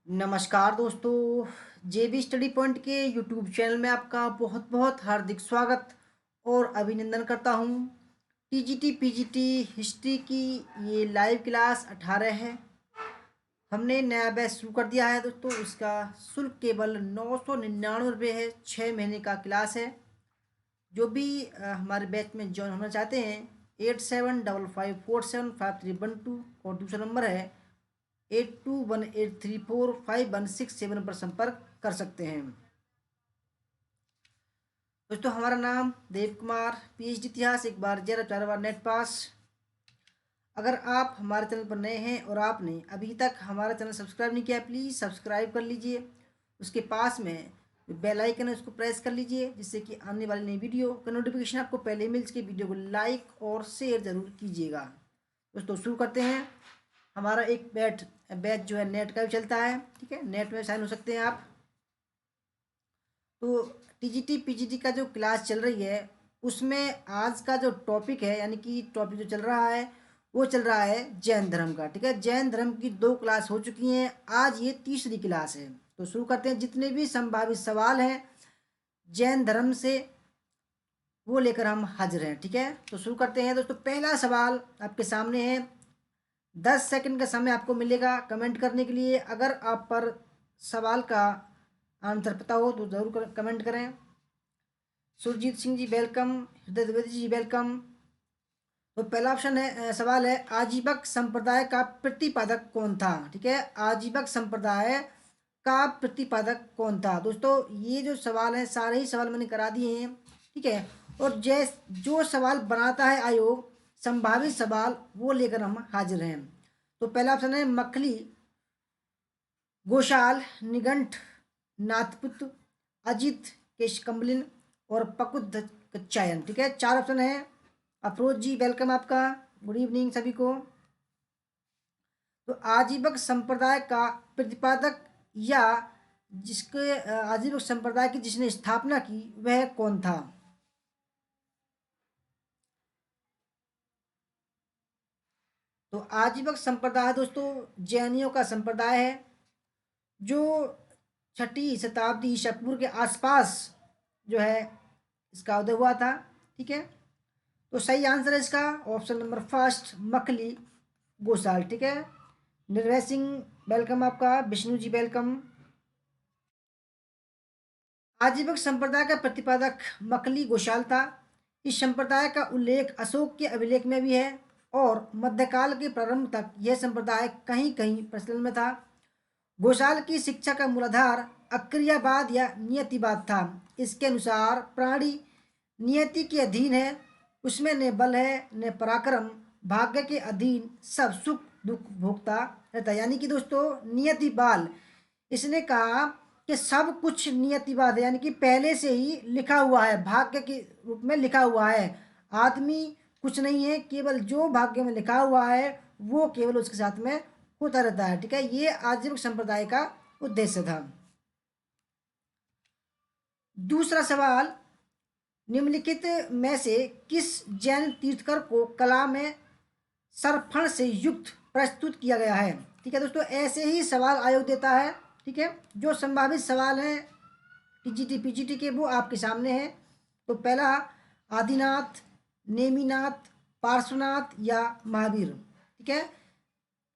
नमस्कार दोस्तों। जेबी study point के यूट्यूब चैनल में आपका बहुत बहुत हार्दिक स्वागत और अभिनंदन करता हूं। टीजीटी पीजीटी हिस्ट्री की ये लाइव क्लास 18 है। हमने नया बैच शुरू कर दिया है दोस्तों। इसका शुल्क केवल 999 है। 6 महीने का क्लास है। जो भी हमारे बैच में ज्वाइन होना चाहते हैं 8755475312 और दूसरा नंबर है 8218345167 पर संपर्क कर सकते हैं। दोस्तों हमारा नाम देव कुमार, पीएचडी इतिहास, एक बार जेर 4 बार नेट पास। अगर आप हमारे चैनल पर नए हैं और आपने अभी तक हमारा चैनल सब्सक्राइब नहीं किया, प्लीज़ सब्सक्राइब कर लीजिए। उसके पास में बेल आइकन है, उसको प्रेस कर लीजिए, जिससे कि आने वाली नई वीडियो का नोटिफिकेशन आपको पहले मिल सके। वीडियो को लाइक और शेयर ज़रूर कीजिएगा। दोस्तों शुरू करते हैं। हमारा एक बैच जो है नेट का भी चलता है, ठीक है। नेट में साइन हो सकते हैं आप। तो टीजीटी पीजीटी का जो क्लास चल रही है उसमें आज का जो टॉपिक है, यानी कि टॉपिक जो चल रहा है वो चल रहा है जैन धर्म का, ठीक है। जैन धर्म की 2 क्लास हो चुकी हैं, आज ये तीसरी क्लास है। तो शुरू करते हैं। जितने भी संभावित सवाल हैं जैन धर्म से वो लेकर हम हाजिर हैं, ठीक है। तो शुरू करते हैं दोस्तों। पहला सवाल आपके सामने है। 10 सेकंड का समय आपको मिलेगा कमेंट करने के लिए। अगर आप पर सवाल का आंसर पता हो तो ज़रूर कमेंट करें। सुरजीत सिंह जी वेलकम, हृदय द्विवेदी जी वेलकम। तो पहला ऑप्शन है, सवाल है आजीवक संप्रदाय का प्रतिपादक कौन था, ठीक है। आजीवक संप्रदाय का प्रतिपादक कौन था। दोस्तों ये जो सवाल है सारे ही सवाल मैंने करा दिए हैं, ठीक है। और जो सवाल बनाता है आयोग संभावित सवाल वो लेकर हम हाजिर हैं। तो पहला ऑप्शन है मखली, घोषाल, निगंठ, नाथपुत, अजित, केशकम्बलिन और पकुद्ध कच्चायन, ठीक है। 4 ऑप्शन है। अफरोज जी वेलकम आपका, गुड इवनिंग सभी को। तो आजीवक संप्रदाय का प्रतिपादक या जिसके आजीवक संप्रदाय की जिसने स्थापना की वह कौन था। तो आजीवक संप्रदाय दोस्तों जैनियों का संप्रदाय है जो 6ठी शताब्दी ईसा पूर्व के आसपास जो है इसका उदय हुआ था, ठीक है। तो सही आंसर है इसका option number first, Makkhali Gosal, ठीक है। निर्भय सिंह वेलकम आपका, विष्णु जी वेलकम। आजीवक संप्रदाय का प्रतिपादक मखली गोशाल था। इस संप्रदाय का उल्लेख अशोक के अभिलेख में भी है और मध्यकाल के प्रारंभ तक यह संप्रदाय कहीं कहीं प्रचलन में था। घोषाल की शिक्षा का मूलाधार अक्रियावाद या नियतिवाद था। इसके अनुसार प्राणी नियति के अधीन है, उसमें न बल है न पराक्रम, भाग्य के अधीन सब सुख दुख भोगता रहता है। यानी कि दोस्तों नियति बाल, इसने कहा कि सब कुछ नियतिवाद है, यानी कि पहले से ही लिखा हुआ है, भाग्य के रूप में लिखा हुआ है। आदमी कुछ नहीं है, केवल जो भाग्य में लिखा हुआ है वो केवल उसके साथ में होता रहता है, ठीक है। ये आजीविक संप्रदाय का उद्देश्य था। दूसरा सवाल, निम्नलिखित में से किस जैन तीर्थकर को कला में सर्पण से युक्त प्रस्तुत किया गया है, ठीक है। दोस्तों ऐसे ही सवाल आयोग देता है, ठीक है। जो संभावित सवाल हैं टीजीटी पीजीटी के वो आपके सामने हैं। तो पहला आदिनाथ, नेमिनाथ, पार्श्वनाथ या महावीर, ठीक है।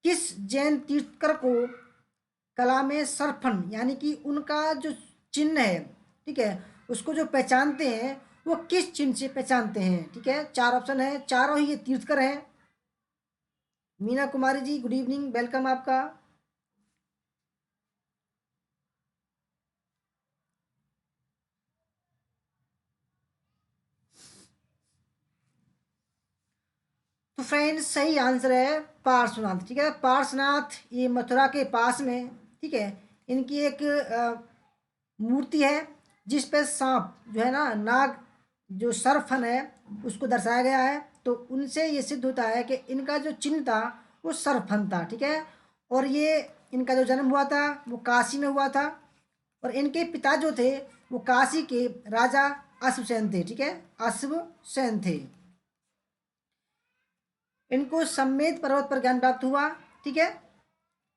किस जैन तीर्थकर को कला में सर्पण यानी कि उनका जो चिन्ह है, ठीक है, उसको जो पहचानते हैं वो किस चिन्ह से पहचानते हैं, ठीक है। 4 ऑप्शन है, चारों ही ये तीर्थकर हैं। Meena Kumari ji good evening, welcome आपका। तो फ्रेंड्स सही आंसर है पार्श्वनाथ, ठीक है। पार्श्वनाथ ये मथुरा के पास में, ठीक है, इनकी एक मूर्ति है जिस पे सांप जो है ना, नाग जो सर्पफन है उसको दर्शाया गया है। तो उनसे ये सिद्ध होता है कि इनका जो चिन्ह था वो सर्पफन था, ठीक है। और ये इनका जो जन्म हुआ था वो काशी में हुआ था और इनके पिता जो थे वो काशी के राजा अश्वसेन थे, ठीक है, अश्वसेन थे। इनको सम्मेद पर्वत पर ज्ञान प्राप्त हुआ, ठीक है।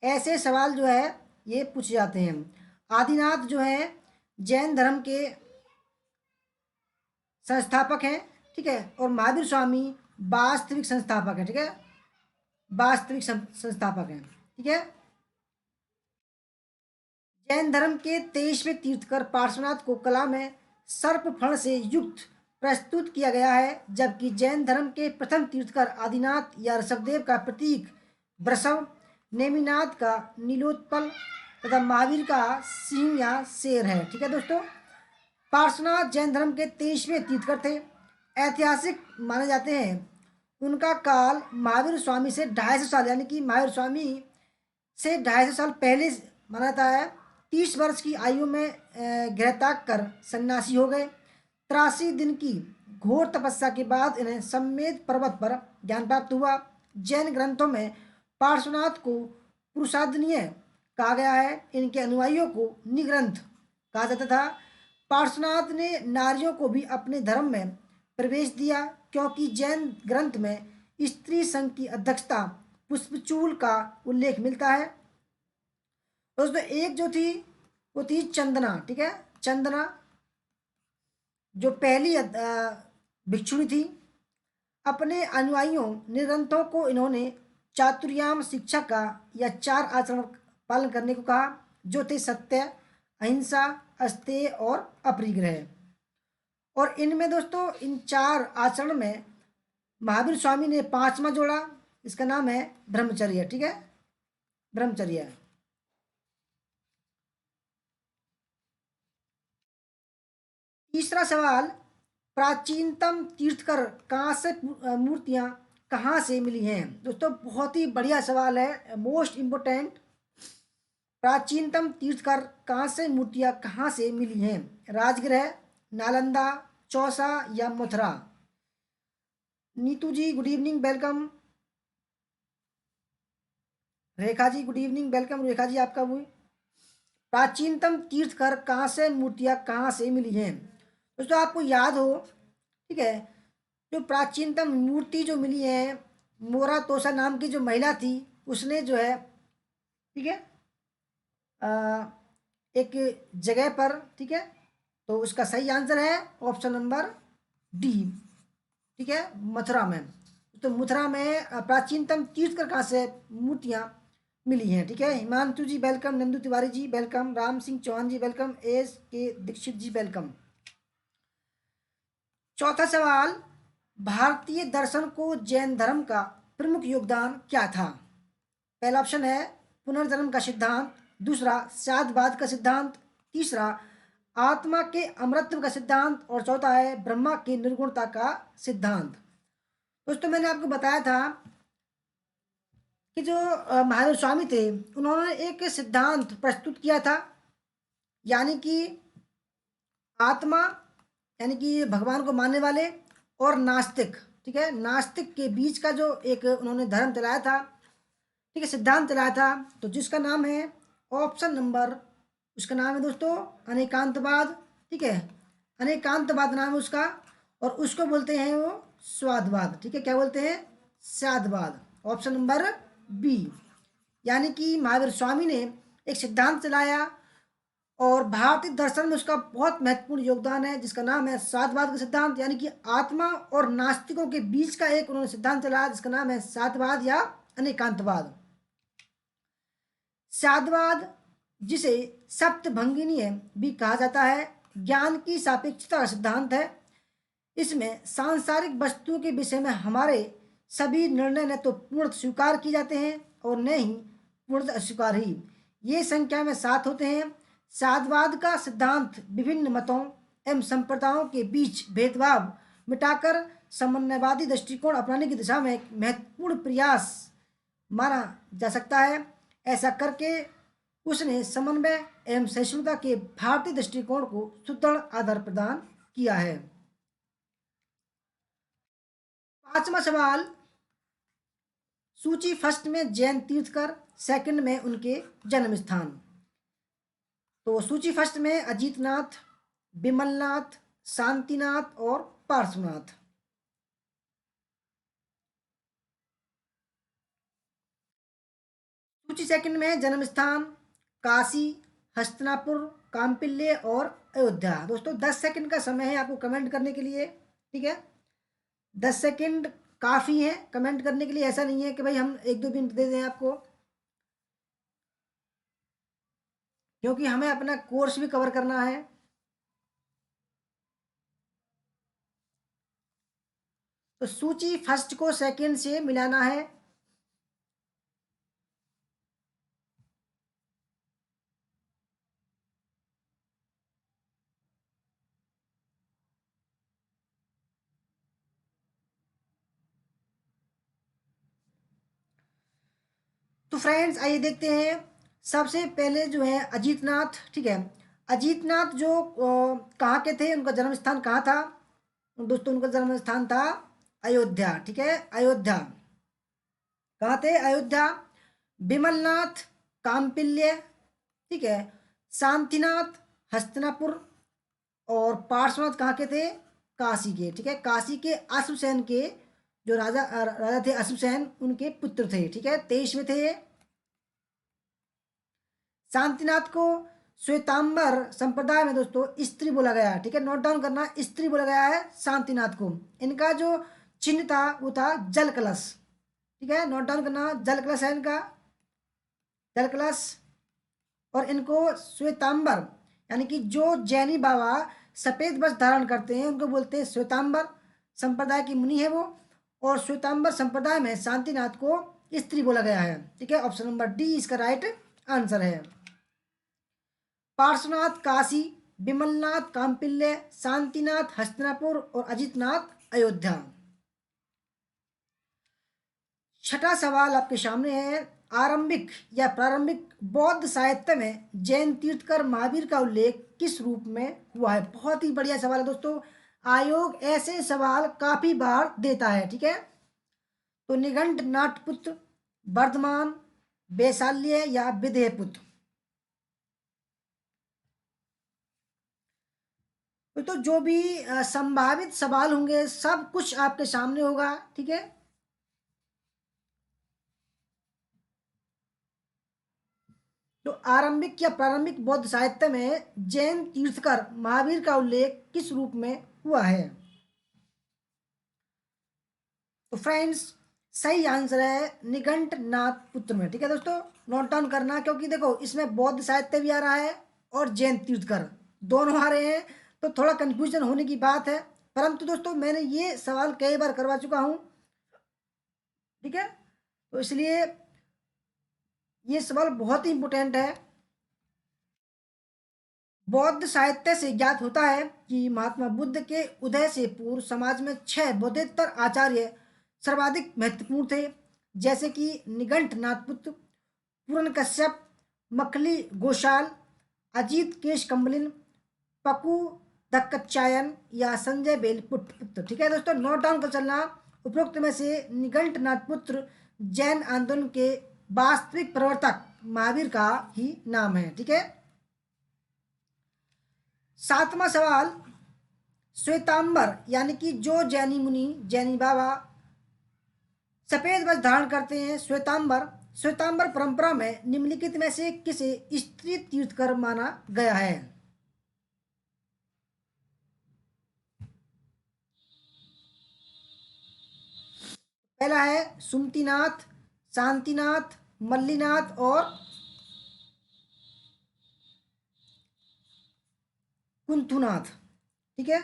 ऐसे सवाल जो है ये पूछे जाते हैं। आदिनाथ जो है जैन धर्म के संस्थापक हैं, ठीक है, और महावीर स्वामी वास्तविक संस्थापक हैं, ठीक है, वास्तविक संस्थापक हैं, ठीक है। जैन धर्म के 23वें तीर्थकर पार्श्वनाथ को कला में सर्प फण से युक्त प्रस्तुत किया गया है, जबकि जैन धर्म के प्रथम तीर्थकर आदिनाथ या ऋषभदेव का प्रतीक वृषभ, नेमिनाथ का नीलोत्पल तथा महावीर का सिंह या शेर है, ठीक है दोस्तों। पार्श्वनाथ जैन धर्म के 23वें तीर्थकर थे, ऐतिहासिक माने जाते हैं। उनका काल महावीर स्वामी से 250 साल, यानी कि महावीर स्वामी से 250 साल पहले माना जाता है। 30 वर्ष की आयु में गृहत्याग कर सन्यासी हो गए। 83 दिन की घोर तपस्या के बाद इन्हें सम्मेद पर्वत पर ज्ञान प्राप्त हुआ। जैन ग्रंथों में पार्श्वनाथ को पुरुषादनीय कहा गया है, इनके अनुयायियों को निग्रंथ कहा जाता था। पार्श्वनाथ ने नारियों को भी अपने धर्म में प्रवेश दिया, क्योंकि जैन ग्रंथ में स्त्री संघ की अध्यक्षता पुष्पचूल का उल्लेख मिलता है। दोस्तों एक जो थी वो थी चंदना, ठीक है, चंदना जो पहली भिक्षुणी थी। अपने अनुयायियों निरंतरों को इन्होंने चातुर्याम शिक्षा का या 4 आचरण पालन करने को कहा, जो थे सत्य, अहिंसा, अस्तेय और अपरिग्रह। और इनमें दोस्तों इन 4 आचरण में महावीर स्वामी ने 5वां जोड़ा, इसका नाम है ब्रह्मचर्य, ठीक है, ब्रह्मचर्य। तीसरा सवाल, प्राचीनतम तीर्थकर कहाँ से मूर्तियां कहाँ से मिली हैं। दोस्तों बहुत ही बढ़िया सवाल है, मोस्ट इम्पोर्टेंट। प्राचीनतम तीर्थकर कहाँ से मूर्तियां कहाँ से मिली हैं। राजगृह, नालंदा, चौसा या मथुरा। नीतू जी good evening, welcome. Rekha ji good evening, welcome. Rekha ji आपका वो प्राचीनतम तीर्थकर कहाँ से मूर्तियां कहाँ से मिली हैं। दोस्तों आपको याद हो, ठीक है, जो प्राचीनतम मूर्ति जो मिली है, मोरा तोसा नाम की जो महिला थी उसने जो है, ठीक है, एक जगह पर, ठीक है, तो उसका सही आंसर है ऑप्शन नंबर डी, ठीक है, मथुरा में। तो मथुरा में प्राचीनतम तीर्थकर कहाँ से मूर्तियाँ मिली हैं, ठीक है। हिमांशु जी वेलकम, नंदू तिवारी जी वेलकम, राम सिंह चौहान जी वेलकम, एस के दीक्षित जी वेलकम। चौथा सवाल, भारतीय दर्शन को जैन धर्म का प्रमुख योगदान क्या था। पहला ऑप्शन है पुनर्जन्म का सिद्धांत, दूसरा साधवाद का सिद्धांत, तीसरा आत्मा के अमरत्व का सिद्धांत, और चौथा है ब्रह्मा की निर्गुणता का सिद्धांत। दोस्तों मैंने आपको बताया था कि जो महावीर स्वामी थे उन्होंने एक सिद्धांत प्रस्तुत किया था, यानी कि आत्मा, यानी कि भगवान को मानने वाले, और नास्तिक, ठीक है, नास्तिक के बीच का जो एक उन्होंने धर्म चलाया था, ठीक है, सिद्धांत चलाया था, तो जिसका नाम है ऑप्शन नंबर, उसका नाम है दोस्तों अनेकांतवाद, ठीक है, अनेकांतवाद नाम है उसका, और उसको बोलते हैं वो स्वादवाद, ठीक है, क्या बोलते हैं, स्वादवाद, ऑप्शन नंबर बी। यानी कि महावीर स्वामी ने एक सिद्धांत चलाया और भारतीय दर्शन में उसका बहुत महत्वपूर्ण योगदान है, जिसका नाम है साधवाद का सिद्धांत, यानी कि आत्मा और नास्तिकों के बीच का एक उन्होंने सिद्धांत चलाया जिसका नाम है साधवाद या अनेकांतवाद। साधवाद, जिसे सप्तभंगिनीय भी कहा जाता है, ज्ञान की सापेक्षता का सिद्धांत है। इसमें सांसारिक वस्तुओं के विषय में हमारे सभी निर्णय न तो पूर्ण स्वीकार किए जाते हैं और न ही पूर्ण अस्वीकार ही, ये संख्या में 7 होते हैं। साधवाद का सिद्धांत विभिन्न मतों एवं संप्रदायों के बीच भेदभाव मिटाकर समन्वयवादी दृष्टिकोण अपनाने की दिशा में एक महत्वपूर्ण प्रयास माना जा सकता है। ऐसा करके उसने समन्वय एवं सहिष्णुता के भारतीय दृष्टिकोण को सुदृढ़ आधार प्रदान किया है। 5वां सवाल, सूची फर्स्ट में जैन तीर्थकर, सेकंड में उनके जन्म स्थान। तो सूची फर्स्ट में अजीतनाथ, विमलनाथ, शांतिनाथ और पार्श्वनाथ। सूची सेकंड में जन्म स्थान काशी, हस्तिनापुर, कांपिल्य और अयोध्या। दोस्तों 10 सेकंड का समय है आपको कमेंट करने के लिए, ठीक है। 10 सेकंड काफ़ी है कमेंट करने के लिए, ऐसा नहीं है कि भाई हम 1-2 मिनट दे दें आपको, क्योंकि हमें अपना कोर्स भी कवर करना है। तो सूची फर्स्ट को सेकंड से मिलाना है। तो फ्रेंड्स आइए देखते हैं। सबसे पहले जो है अजीतनाथ, ठीक है। अजीतनाथ जो कहाँ के थे, उनका जन्म स्थान कहाँ था दोस्तों? उनका जन्म स्थान था अयोध्या, ठीक है, अयोध्या। कहाँ थे? अयोध्या। विमलनाथ कांपिल्य, ठीक है। शांतिनाथ हस्तिनापुर, और पार्श्वनाथ कहाँ के थे? काशी के, ठीक है। काशी के अश्वसेन के जो राजा थे, अश्वसेन उनके पुत्र थे, ठीक है, 23वें थे ये। शांतिनाथ को श्वेतांबर संप्रदाय में दोस्तों स्त्री बोला गया है, ठीक है, नोट डाउन करना, स्त्री बोला गया है शांतिनाथ को। इनका जो चिन्ह था वो था जल कलश, ठीक है, नोट डाउन करना, जल कलश है इनका, जल कलश। और इनको श्वेतांबर यानी कि जो जैनी बाबा सफेद वस्त्र धारण करते हैं उनको बोलते हैं श्वेतांबर संप्रदाय की मुनि है वो। और श्वेतांबर संप्रदाय में शांतिनाथ को स्त्री बोला गया है, ठीक है। ऑप्शन नंबर डी इसका राइट आंसर है। पार्श्वनाथ काशी, विमलनाथ कांपिल्य, शांतिनाथ हस्तिनापुर और अजितनाथ अयोध्या। छठा सवाल आपके सामने है। आरंभिक या प्रारंभिक बौद्ध साहित्य में जैन तीर्थकर महावीर का उल्लेख किस रूप में हुआ है? बहुत ही बढ़िया सवाल है दोस्तों। आयोग ऐसे सवाल काफी बार देता है, ठीक है। तो निघंट नाटपुत्र, वर्धमान, वैशाल्य या विदेहपुत्र। तो जो भी संभावित सवाल होंगे सब कुछ आपके सामने होगा, ठीक है। तो आरंभिक या प्रारंभिक बौद्ध साहित्य में जैन तीर्थकर महावीर का उल्लेख किस रूप में हुआ है? तो फ्रेंड्स सही आंसर है निघंट नाथ पुत्र में, ठीक है दोस्तों, नोट डाउन करना, क्योंकि देखो इसमें बौद्ध साहित्य भी आ रहा है और जैन तीर्थकर दोनों आ रहे हैं, तो थोड़ा कंफ्यूजन होने की बात है। परंतु दोस्तों मैंने ये सवाल कई बार करवा चुका हूँ, ठीक है, तो इसलिए ये सवाल बहुत ही इंपॉर्टेंट है। बौद्ध साहित्य से ज्ञात होता है कि महात्मा बुद्ध के उदय से पूर्व समाज में 6 बौद्धोत्तर आचार्य सर्वाधिक महत्वपूर्ण थे, जैसे कि निघंट नाथपुत्र, पूरन कश्यप, मखली गोशाल, अजीत केश कम्बलिन, पकू दक्कचायन या संजय बेलपुत्र, ठीक है दोस्तों, नोट डाउन कर चलना। उपरोक्त में से निघंट नाथपुत्र जैन आंदोलन के वास्तविक प्रवर्तक महावीर का ही नाम है, ठीक है। सातवां सवाल, श्वेतांबर यानी कि जो जैनी मुनि जैनी बाबा सफेद वस्त्र धारण करते हैं, श्वेतांबर, श्वेतांबर परंपरा में निम्नलिखित में से किसे स्त्री तीर्थकर माना गया है? पहला है सुमतिनाथ, शांतिनाथ, मल्लीनाथ और कुंथुनाथ, ठीक है।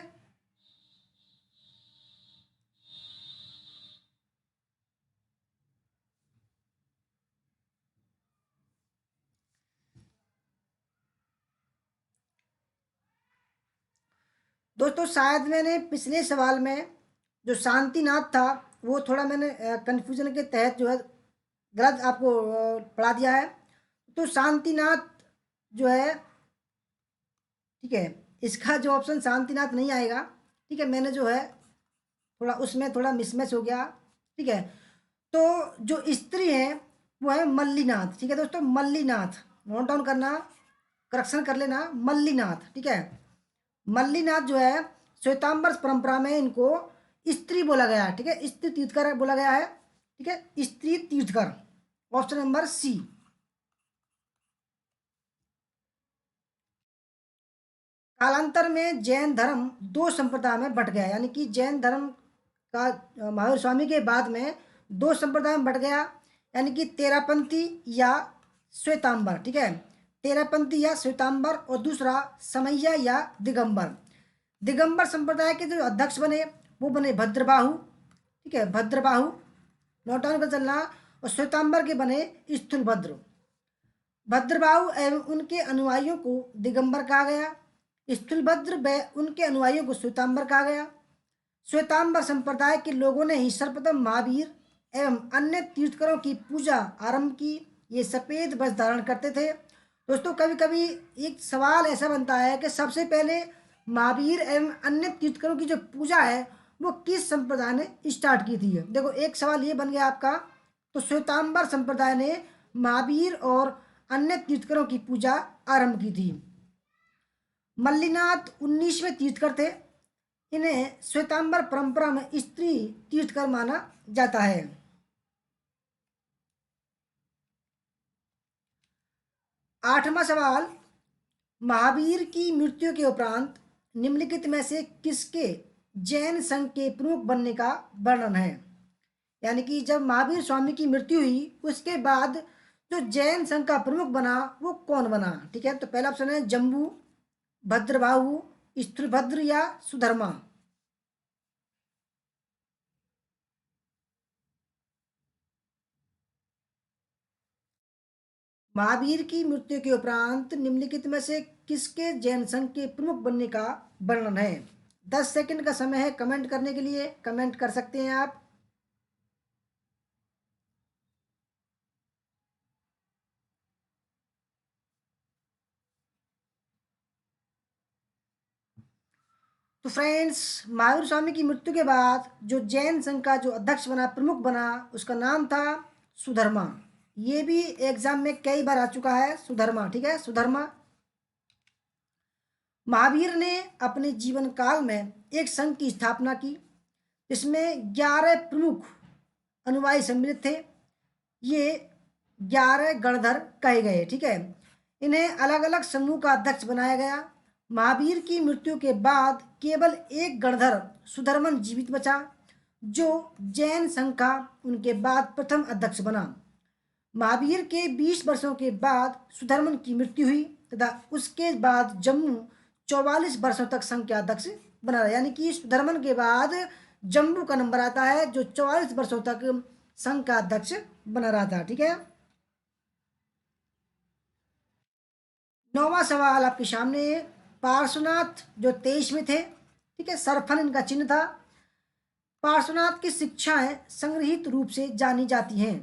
दोस्तों शायद मैंने पिछले सवाल में जो शांतिनाथ था वो थोड़ा मैंने कन्फ्यूजन के तहत जो है गलत आपको पढ़ा दिया है। तो शांतिनाथ जो है, ठीक है, इसका जो ऑप्शन शांतिनाथ नहीं आएगा, ठीक है, मैंने जो है थोड़ा उसमें थोड़ा मिसमैच हो गया, ठीक है। तो जो स्त्री है वो है मल्लीनाथ, ठीक है दोस्तों, मल्लीनाथ, नोट डाउन करना, करेक्शन कर लेना, मल्लीनाथ, ठीक है। मल्लीनाथ जो है श्वेतांबर परंपरा में इनको स्त्री बोला गया है, ठीक है, स्त्री तीर्थकर बोला गया है, ठीक है, स्त्री तीर्थकर, ऑप्शन नंबर सी। कालांतर में जैन धर्म दो संप्रदाय में बट गया, यानी कि जैन धर्म का महावीर स्वामी के बाद में दो संप्रदाय में बट गया, यानी कि तेरापंथी या श्वेतांबर, ठीक है, तेरापंथी या श्वेतांबर, और दूसरा समैया या दिगंबर। दिगंबर संप्रदाय के जो अध्यक्ष बने वो बने भद्रबाहु, ठीक है, भद्रबाहु, नोट डाउन कर चलना। और श्वेतांबर के बने स्थूलभद्र। भद्रबाहु एवं उनके अनुयायियों को दिगंबर कहा गया, स्थूलभद्र व उनके अनुयायियों को श्वेतांबर कहा गया। श्वेतांबर संप्रदाय के लोगों ने ही सर्वप्रथम महावीर एवं अन्य तीर्थकरों की पूजा आरंभ की। ये सफेद वस्त्र धारण करते थे। दोस्तों, कभी कभी एक सवाल ऐसा बनता है कि सबसे पहले महावीर एवं अन्य तीर्थकरों की जो पूजा है वो किस संप्रदाय ने स्टार्ट की थी। देखो, एक सवाल ये बन गया आपका। तो श्वेतांबर संप्रदाय ने महावीर और अन्य तीर्थकरों की पूजा आरंभ की थी। मल्लीनाथ 19वें तीर्थकर थे। इन्हें श्वेतांबर परंपरा में स्त्री तीर्थकर माना जाता है। आठवां सवाल, महावीर की मृत्यु के उपरांत निम्नलिखित में से किसके जैन संघ के प्रमुख बनने का वर्णन है। यानी कि जब महावीर स्वामी की मृत्यु हुई उसके बाद जो जैन संघ का प्रमुख बना वो कौन बना। ठीक है, तो पहला ऑप्शन है जम्बू, भद्रबाहु, स्थूलभद्र या सुधर्मा। महावीर की मृत्यु के उपरांत निम्नलिखित में से किसके जैन संघ के प्रमुख बनने का वर्णन है। 10 सेकंड का समय है कमेंट करने के लिए, कमेंट कर सकते हैं आप। तो फ्रेंड्स, महावीर स्वामी की मृत्यु के बाद जो जैन संघ का जो अध्यक्ष बना, प्रमुख बना, उसका नाम था सुधर्मा। ये भी एग्जाम में कई बार आ चुका है, सुधर्मा। ठीक है, सुधर्मा। महावीर ने अपने जीवन काल में एक संघ की स्थापना की जिसमें 11 प्रमुख अनुयायी सम्मिलित थे। ये 11 गणधर कहे गए। ठीक है, इन्हें अलग अलग समूह का अध्यक्ष बनाया गया। महावीर की मृत्यु के बाद केवल एक गणधर सुधर्मन जीवित बचा जो जैन संघ का उनके बाद प्रथम अध्यक्ष बना। महावीर के 20 वर्षों के बाद सुधर्मन की मृत्यु हुई तथा उसके बाद जम्मू 44 वर्षों तक संघ के अध्यक्ष बना रहा। यानी कि सुधर्मन के बाद जम्मू का नंबर आता है जो 44 वर्षों तक संघ का अध्यक्ष बना रहा था। ठीक है, 9वां सवाल आपके सामने। पार्श्वनाथ जो 23 में थे, ठीक है, सरफन इनका चिन्ह था। पार्श्वनाथ की शिक्षाएं संग्रहित रूप से जानी जाती हैं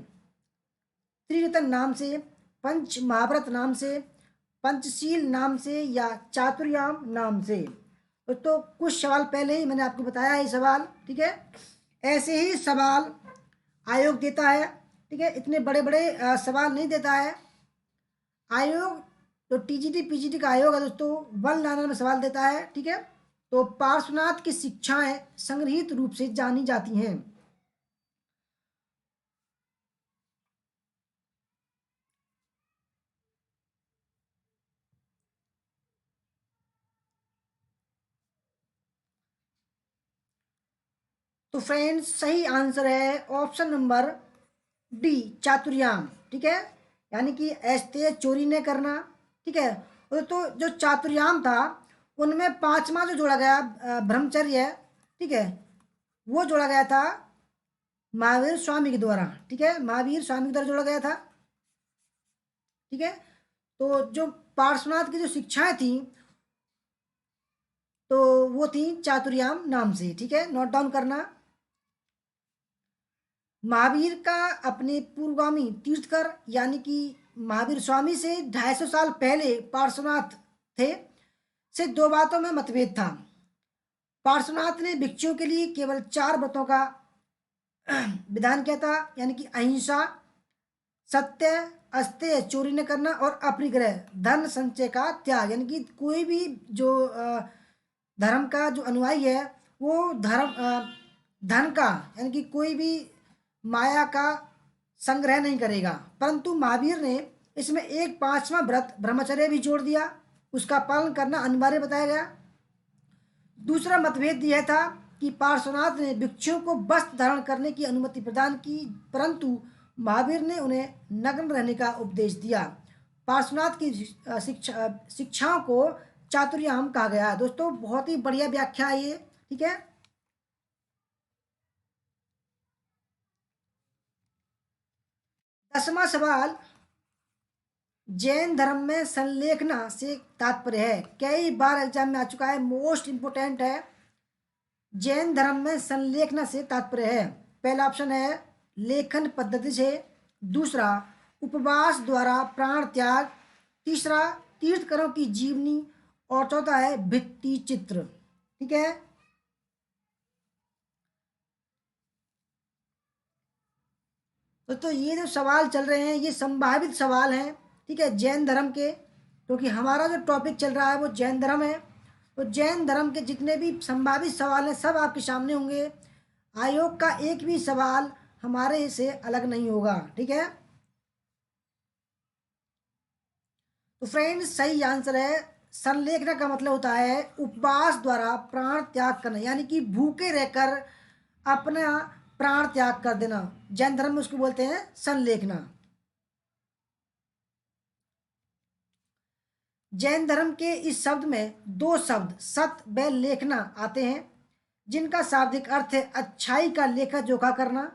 त्रिरत्न नाम से, पंच महाव्रत नाम से, पंचशील नाम से या चातुर्याम नाम से। तो कुछ सवाल पहले ही मैंने आपको बताया है सवाल। ठीक है, ऐसे ही सवाल आयोग देता है। ठीक है, इतने बड़े बड़े सवाल नहीं देता है आयोग। तो टीजीटी पीजीटी का आयोग है दोस्तों, 1 लाइनर में सवाल देता है। ठीक है, तो पार्श्वनाथ की शिक्षाएं संग्रहित रूप से जानी जाती हैं। तो फ्रेंड्स, सही आंसर है ऑप्शन नंबर डी, चातुर्याम। ठीक है, यानी कि ऐसे चोरी न करना। ठीक है, तो जो चातुर्याम था उनमें पांचवा जो जोड़ा गया ब्रह्मचर्य, ठीक है, वो जोड़ा गया था महावीर स्वामी के द्वारा। ठीक है, महावीर स्वामी के द्वारा जोड़ा गया था। ठीक है, तो जो पार्श्वनाथ की जो शिक्षाएं थी तो वो थी चातुर्याम नाम से। ठीक है, नोट डाउन करना। महावीर का अपने पूर्वगामी तीर्थकर यानी कि महावीर स्वामी से 250 साल पहले पार्श्वनाथ थे से दो बातों में मतभेद था। पार्श्वनाथ ने भिक्षुओं के लिए केवल 4 व्रतों का विधान किया था, यानी कि अहिंसा, सत्य, अस्तेय चोरी न करना और अपरिग्रह धन संचय का त्याग। यानी कि कोई भी जो धर्म का जो अनुयायी है वो धन का यानी कि कोई भी माया का संग्रह नहीं करेगा। परंतु महावीर ने इसमें एक 5वां व्रत ब्रह्मचर्य भी जोड़ दिया। उसका पालन करना अनिवार्य बताया गया। दूसरा मतभेद यह था कि पार्श्वनाथ ने भिक्षुओं को वस्त्र धारण करने की अनुमति प्रदान की, परंतु महावीर ने उन्हें नग्न रहने का उपदेश दिया। पार्श्वनाथ की शिक्षाओं को चातुर्याम कहा गया है। दोस्तों बहुत ही बढ़िया व्याख्या है ये, ठीक है। दसवां सवाल, जैन धर्म में संलेखना से तात्पर्य है। कई बार एग्जाम में आ चुका है, मोस्ट इंपोर्टेंट है। जैन धर्म में संलेखना से तात्पर्य है, पहला ऑप्शन है लेखन पद्धति से, दूसरा उपवास द्वारा प्राण त्याग, तीसरा तीर्थकरों की जीवनी, और चौथा है भित्ति चित्र, ठीक है। तो ये जो सवाल चल रहे हैं ये संभावित सवाल हैं, ठीक है, जैन धर्म के, क्योंकि हमारा जो टॉपिक चल रहा है वो जैन धर्म है। तो जैन धर्म के जितने भी संभावित सवाल हैं सब आपके सामने होंगे। आयोग का एक भी सवाल हमारे से अलग नहीं होगा, ठीक है। तो फ्रेंड्स सही आंसर है, संलेखना का मतलब होता है उपवास द्वारा प्राण त्याग करना, यानी कि भूखे रहकर अपना प्राण त्याग कर देना। जैन धर्म में उसको बोलते हैं संलेखना। जैन धर्म के इस शब्द में दो शब्द सत व लेखना आते हैं, जिनका शाब्दिक अर्थ है अच्छाई का लेखा जोखा करना।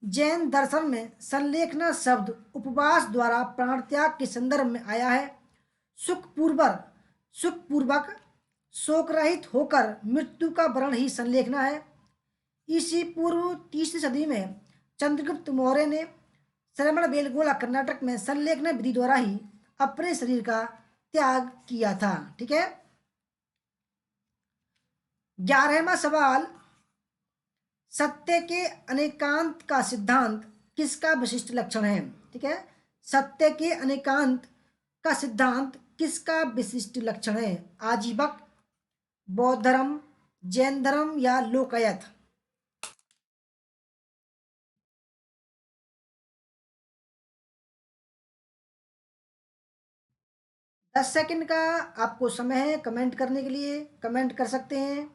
जैन दर्शन में संलेखना शब्द उपवास द्वारा प्राण त्याग के संदर्भ में आया है। सुखपूर्वक शोक रहित होकर मृत्यु का वर्ण ही संलेखना है। ईसी पूर्व तीसरी सदी में चंद्रगुप्त मौर्य ने श्रवण बेलगोला कर्नाटक में संलेखना विधि द्वारा ही अपने शरीर का त्याग किया था, ठीक है। 11वां सवाल, सत्य के अनेकांत का सिद्धांत किसका विशिष्ट लक्षण है, ठीक है। सत्य के अनेकांत का सिद्धांत किसका विशिष्ट लक्षण है? आजीवक, बौद्ध धर्म, जैन धर्म या लोकायत? दस सेकंड का आपको समय है कमेंट करने के लिए, कमेंट कर सकते हैं।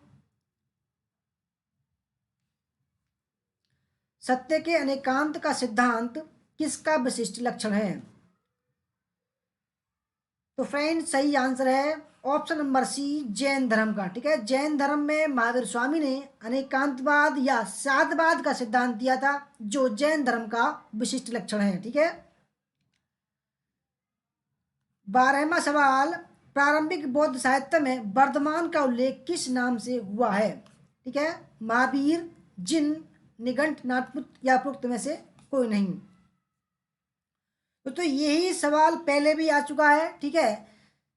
सत्य के अनेकांत का सिद्धांत किसका विशिष्ट लक्षण है? तो फ्रेंड सही आंसर है ऑप्शन नंबर सी, जैन धर्म का, ठीक है। जैन धर्म में महावीर स्वामी ने अनेकांतवाद या साधवाद का सिद्धांत दिया था, जो जैन धर्म का विशिष्ट लक्षण है, ठीक है। 12वां सवाल, प्रारंभिक बौद्ध साहित्य में वर्धमान का उल्लेख किस नाम से हुआ है? ठीक है, महावीर, जिन, निघंट, नाटपुत्र या उपरोक्त में से कोई नहीं। तो यही सवाल पहले भी आ चुका है, ठीक है,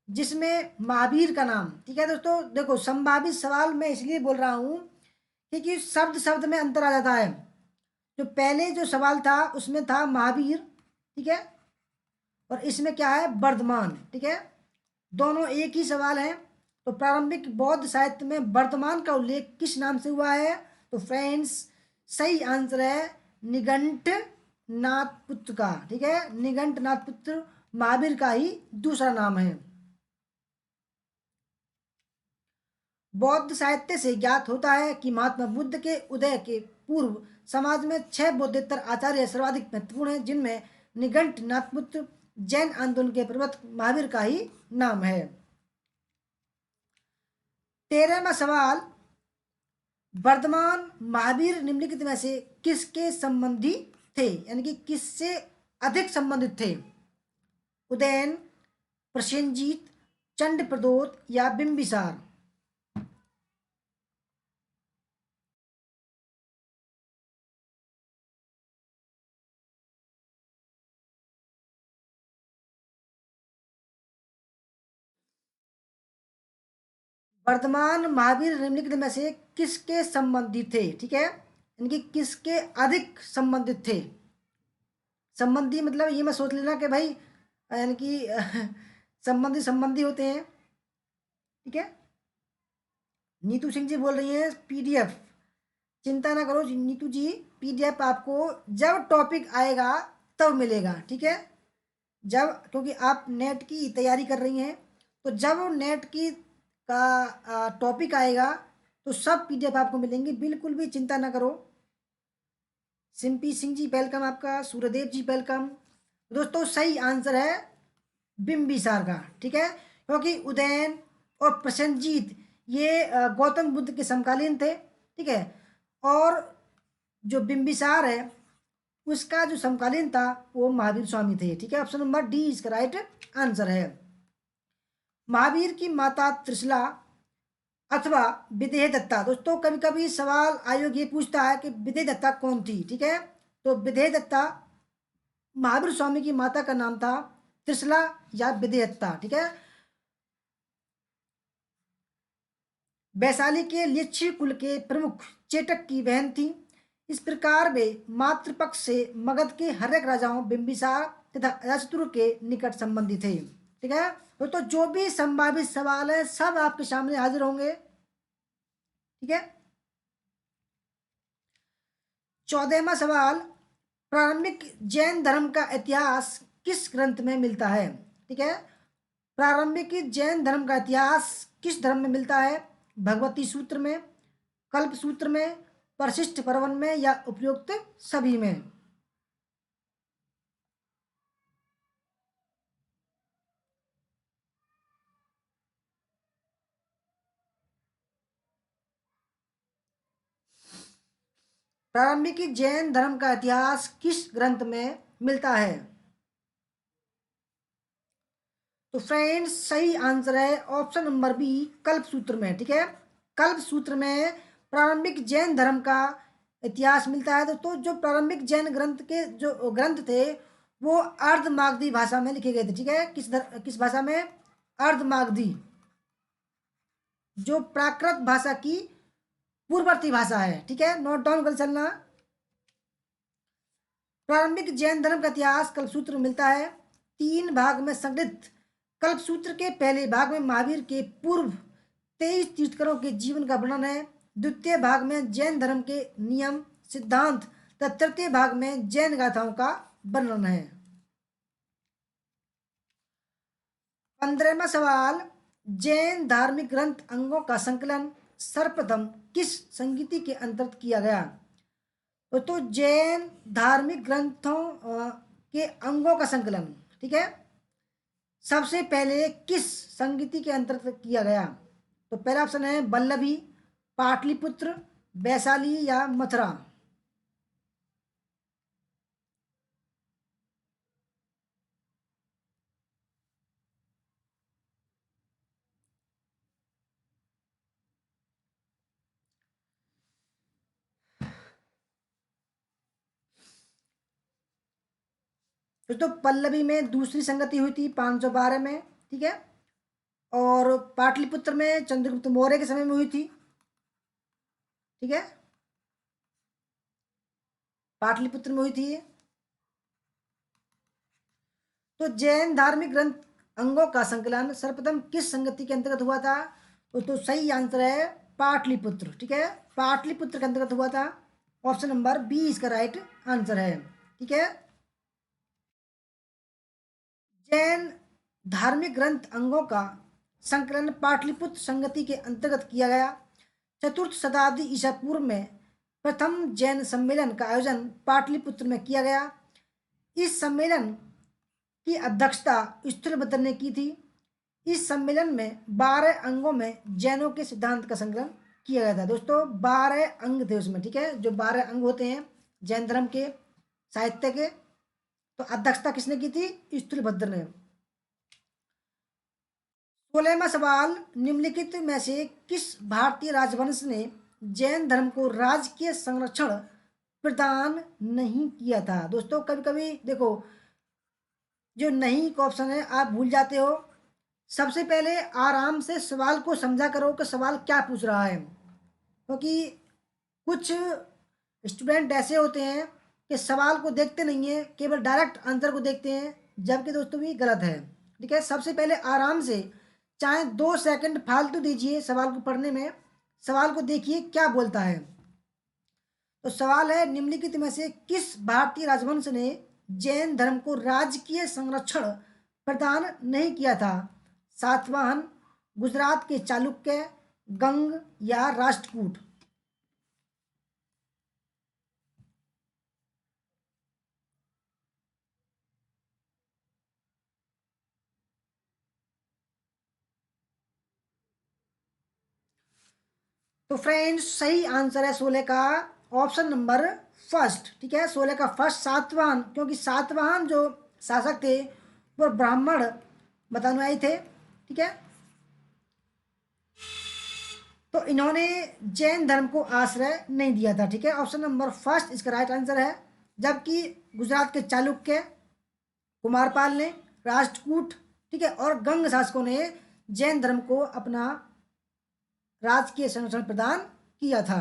जिसमें महावीर का नाम, ठीक है दोस्तों। देखो संभावित सवाल मैं इसलिए बोल रहा हूँ क्योंकि शब्द शब्द में अंतर आ जाता है। जो पहले जो सवाल था उसमें था महावीर, ठीक है, और इसमें क्या है, वर्धमान, ठीक है, दोनों एक ही सवाल है। तो प्रारंभिक बौद्ध साहित्य में वर्धमान का उल्लेख किस नाम से हुआ है? तो फ्रेंड्स सही आंसर है निघंट नाथपुत्र का, ठीक है। निघंट नाथपुत्र महावीर का ही दूसरा नाम है। बौद्ध साहित्य से ज्ञात होता है कि महात्मा बुद्ध के उदय के पूर्व समाज में 6 बौद्धोत्तर आचार्य सर्वाधिक महत्वपूर्ण हैं, जिनमें निघंट नाथपुत्र जैन आंदोलन के प्रवर्तक महावीर का ही नाम है। 13वां सवाल, वर्धमान महावीर निम्नलिखित में से किसके संबंधी थे, यानी कि किससे अधिक संबंधित थे? उदयन, प्रसेनजीत, चंड प्रदोत या बिंबिसार? वर्तमान महावीर निम्नलिखित में से किसके संबंधित थे, ठीक है, यानी कि किसके अधिक संबंधित थे? संबंधी मतलब ये मत सोच लेना कि भाई यानी कि संबंधी संबंधी होते हैं, ठीक है। नीतू सिंह जी बोल रही हैं पीडीएफ, चिंता ना करो नीतू जी, पीडीएफ आपको जब टॉपिक आएगा तब मिलेगा, ठीक है। जब, क्योंकि आप नेट की तैयारी कर रही हैं तो जब नेट की का टॉपिक आएगा तो सब पीडीएफ आपको मिलेंगे, बिल्कुल भी चिंता ना करो। सिंपी सिंह जी वेलकम आपका, सूर्यदेव जी वेलकम। दोस्तों सही आंसर है बिम्बिसार का, ठीक है, क्योंकि उदयन और प्रसेनजीत ये गौतम बुद्ध के समकालीन थे, ठीक है। और जो बिम्बिसार है उसका जो समकालीन था वो महावीर स्वामी थे, ठीक है। ऑप्शन नंबर डी इसका राइट आंसर है। महावीर की माता त्रिशला अथवा विदेह दत्ता, दोस्तों कभी कभी सवाल आयोग ये पूछता है कि विदेह दत्ता कौन थी, ठीक है। तो विदेह दत्ता महावीर स्वामी की माता का नाम था त्रिशला या विदेह दत्ता, ठीक है। वैशाली के लिच्छवी कुल के प्रमुख चेटक की बहन थी। इस प्रकार वे मातृपक्ष से मगध के हर एक राजाओं बिंबिसार तथा अजातशत्रु के निकट संबंधी थे, ठीक है। तो जो भी संभावित सवाल है सब आपके सामने हाजिर होंगे, ठीक है। 14वां सवाल, प्रारंभिक जैन धर्म का इतिहास किस ग्रंथ में मिलता है, ठीक है। प्रारंभिक जैन धर्म का इतिहास किस धर्म में मिलता है? भगवती सूत्र में, कल्प सूत्र में, परिशिष्ट पर्वन में या उपयुक्त सभी में? प्रारंभिक जैन धर्म का इतिहास किस ग्रंथ में मिलता है? तो फ्रेंड्स सही आंसर है ऑप्शन नंबर बी, कल्प सूत्र में, ठीक है। कल्प सूत्र में प्रारंभिक जैन धर्म का इतिहास मिलता है। तो जो प्रारंभिक जैन ग्रंथ के जो ग्रंथ थे वो अर्धमागधी भाषा में लिखे गए थे, ठीक है। किस भाषा में? अर्धमागधी, जो प्राकृत भाषा की पूर्ववर्ती भाषा है, ठीक है। नोट डाउन कर चलना। प्रारंभिक जैन धर्म का इतिहास कल्पसूत्र में मिलता है। 3 भाग में संग्रहित कल्पसूत्र के पहले भाग में महावीर के पूर्व 23 तीर्थंकरों के जीवन का वर्णन है। द्वितीय भाग में जैन धर्म के नियम सिद्धांत तथा तृतीय भाग में जैन गाथाओं का वर्णन है। 15वां सवाल, जैन धार्मिक ग्रंथ अंगों का संकलन सर्वप्रथम किस संगीति के अंतर्गत किया गया? तो जैन धार्मिक ग्रंथों के अंगों का संकलन, ठीक है, सबसे पहले किस संगीति के अंतर्गत किया गया? तो पहला ऑप्शन है वल्लभी, पाटलिपुत्र, वैशाली या मथुरा। तो पल्लवी में दूसरी संगति हुई थी 512 में, ठीक है। और पाटलिपुत्र में चंद्रगुप्त मौर्य के समय में हुई थी, ठीक है। पाटलिपुत्र में हुई थी। तो जैन धार्मिक ग्रंथ अंगों का संकलन सर्वप्रथम किस संगति के अंतर्गत हुआ था? तो सही आंसर है पाटलिपुत्र, ठीक है। पाटलिपुत्र के अंतर्गत हुआ था। ऑप्शन नंबर बी इसका राइट आंसर है, ठीक है। जैन धार्मिक ग्रंथ अंगों का संकलन पाटलिपुत्र संगति के अंतर्गत किया गया। 4th शताब्दी ईसा पूर्व में प्रथम जैन सम्मेलन का आयोजन पाटलिपुत्र में किया गया। इस सम्मेलन की अध्यक्षता स्थूलभद्र ने की थी। इस सम्मेलन में 12 अंगों में जैनों के सिद्धांत का संकलन किया गया था। दोस्तों 12 अंग थे उसमें, ठीक है, जो 12 अंग होते हैं जैन धर्म के साहित्य के। तो अध्यक्षता किसने की थी? स्थूलभद्र ने। 16वां सवाल, निम्नलिखित में से किस भारतीय राजवंश ने जैन धर्म को राजकीय संरक्षण प्रदान नहीं किया था? दोस्तों कभी कभी देखो जो नहीं का ऑप्शन है आप भूल जाते हो। सबसे पहले आराम से सवाल को समझा करो कि सवाल क्या पूछ रहा है, क्योंकि कुछ स्टूडेंट ऐसे होते हैं कि सवाल को देखते नहीं है, केवल डायरेक्ट आंसर को देखते हैं, जबकि दोस्तों भी गलत है, ठीक है। सबसे पहले आराम से चाहे 2 सेकंड फालतू दीजिए सवाल को पढ़ने में, सवाल को देखिए क्या बोलता है। तो सवाल है निम्नलिखित में से किस भारतीय राजवंश ने जैन धर्म को राजकीय संरक्षण प्रदान नहीं किया था? सातवाहन, गुजरात के चालुक्य, गंग या राष्ट्रकूट? तो फ्रेंड्स सही आंसर है 16 का ऑप्शन नंबर फर्स्ट। ठीक है, 16 का फर्स्ट सातवाहन, क्योंकि सातवाहन जो शासक थे वो ब्राह्मण बतानुयायी थे। ठीक है, तो इन्होंने जैन धर्म को आश्रय नहीं दिया था। ठीक है, ऑप्शन नंबर फर्स्ट इसका राइट आंसर है। जबकि गुजरात के चालुक्य, कुमारपाल ने, राष्ट्रकूट, ठीक है, और गंग शासकों ने जैन धर्म को अपना राजकीय संरक्षण प्रदान किया था।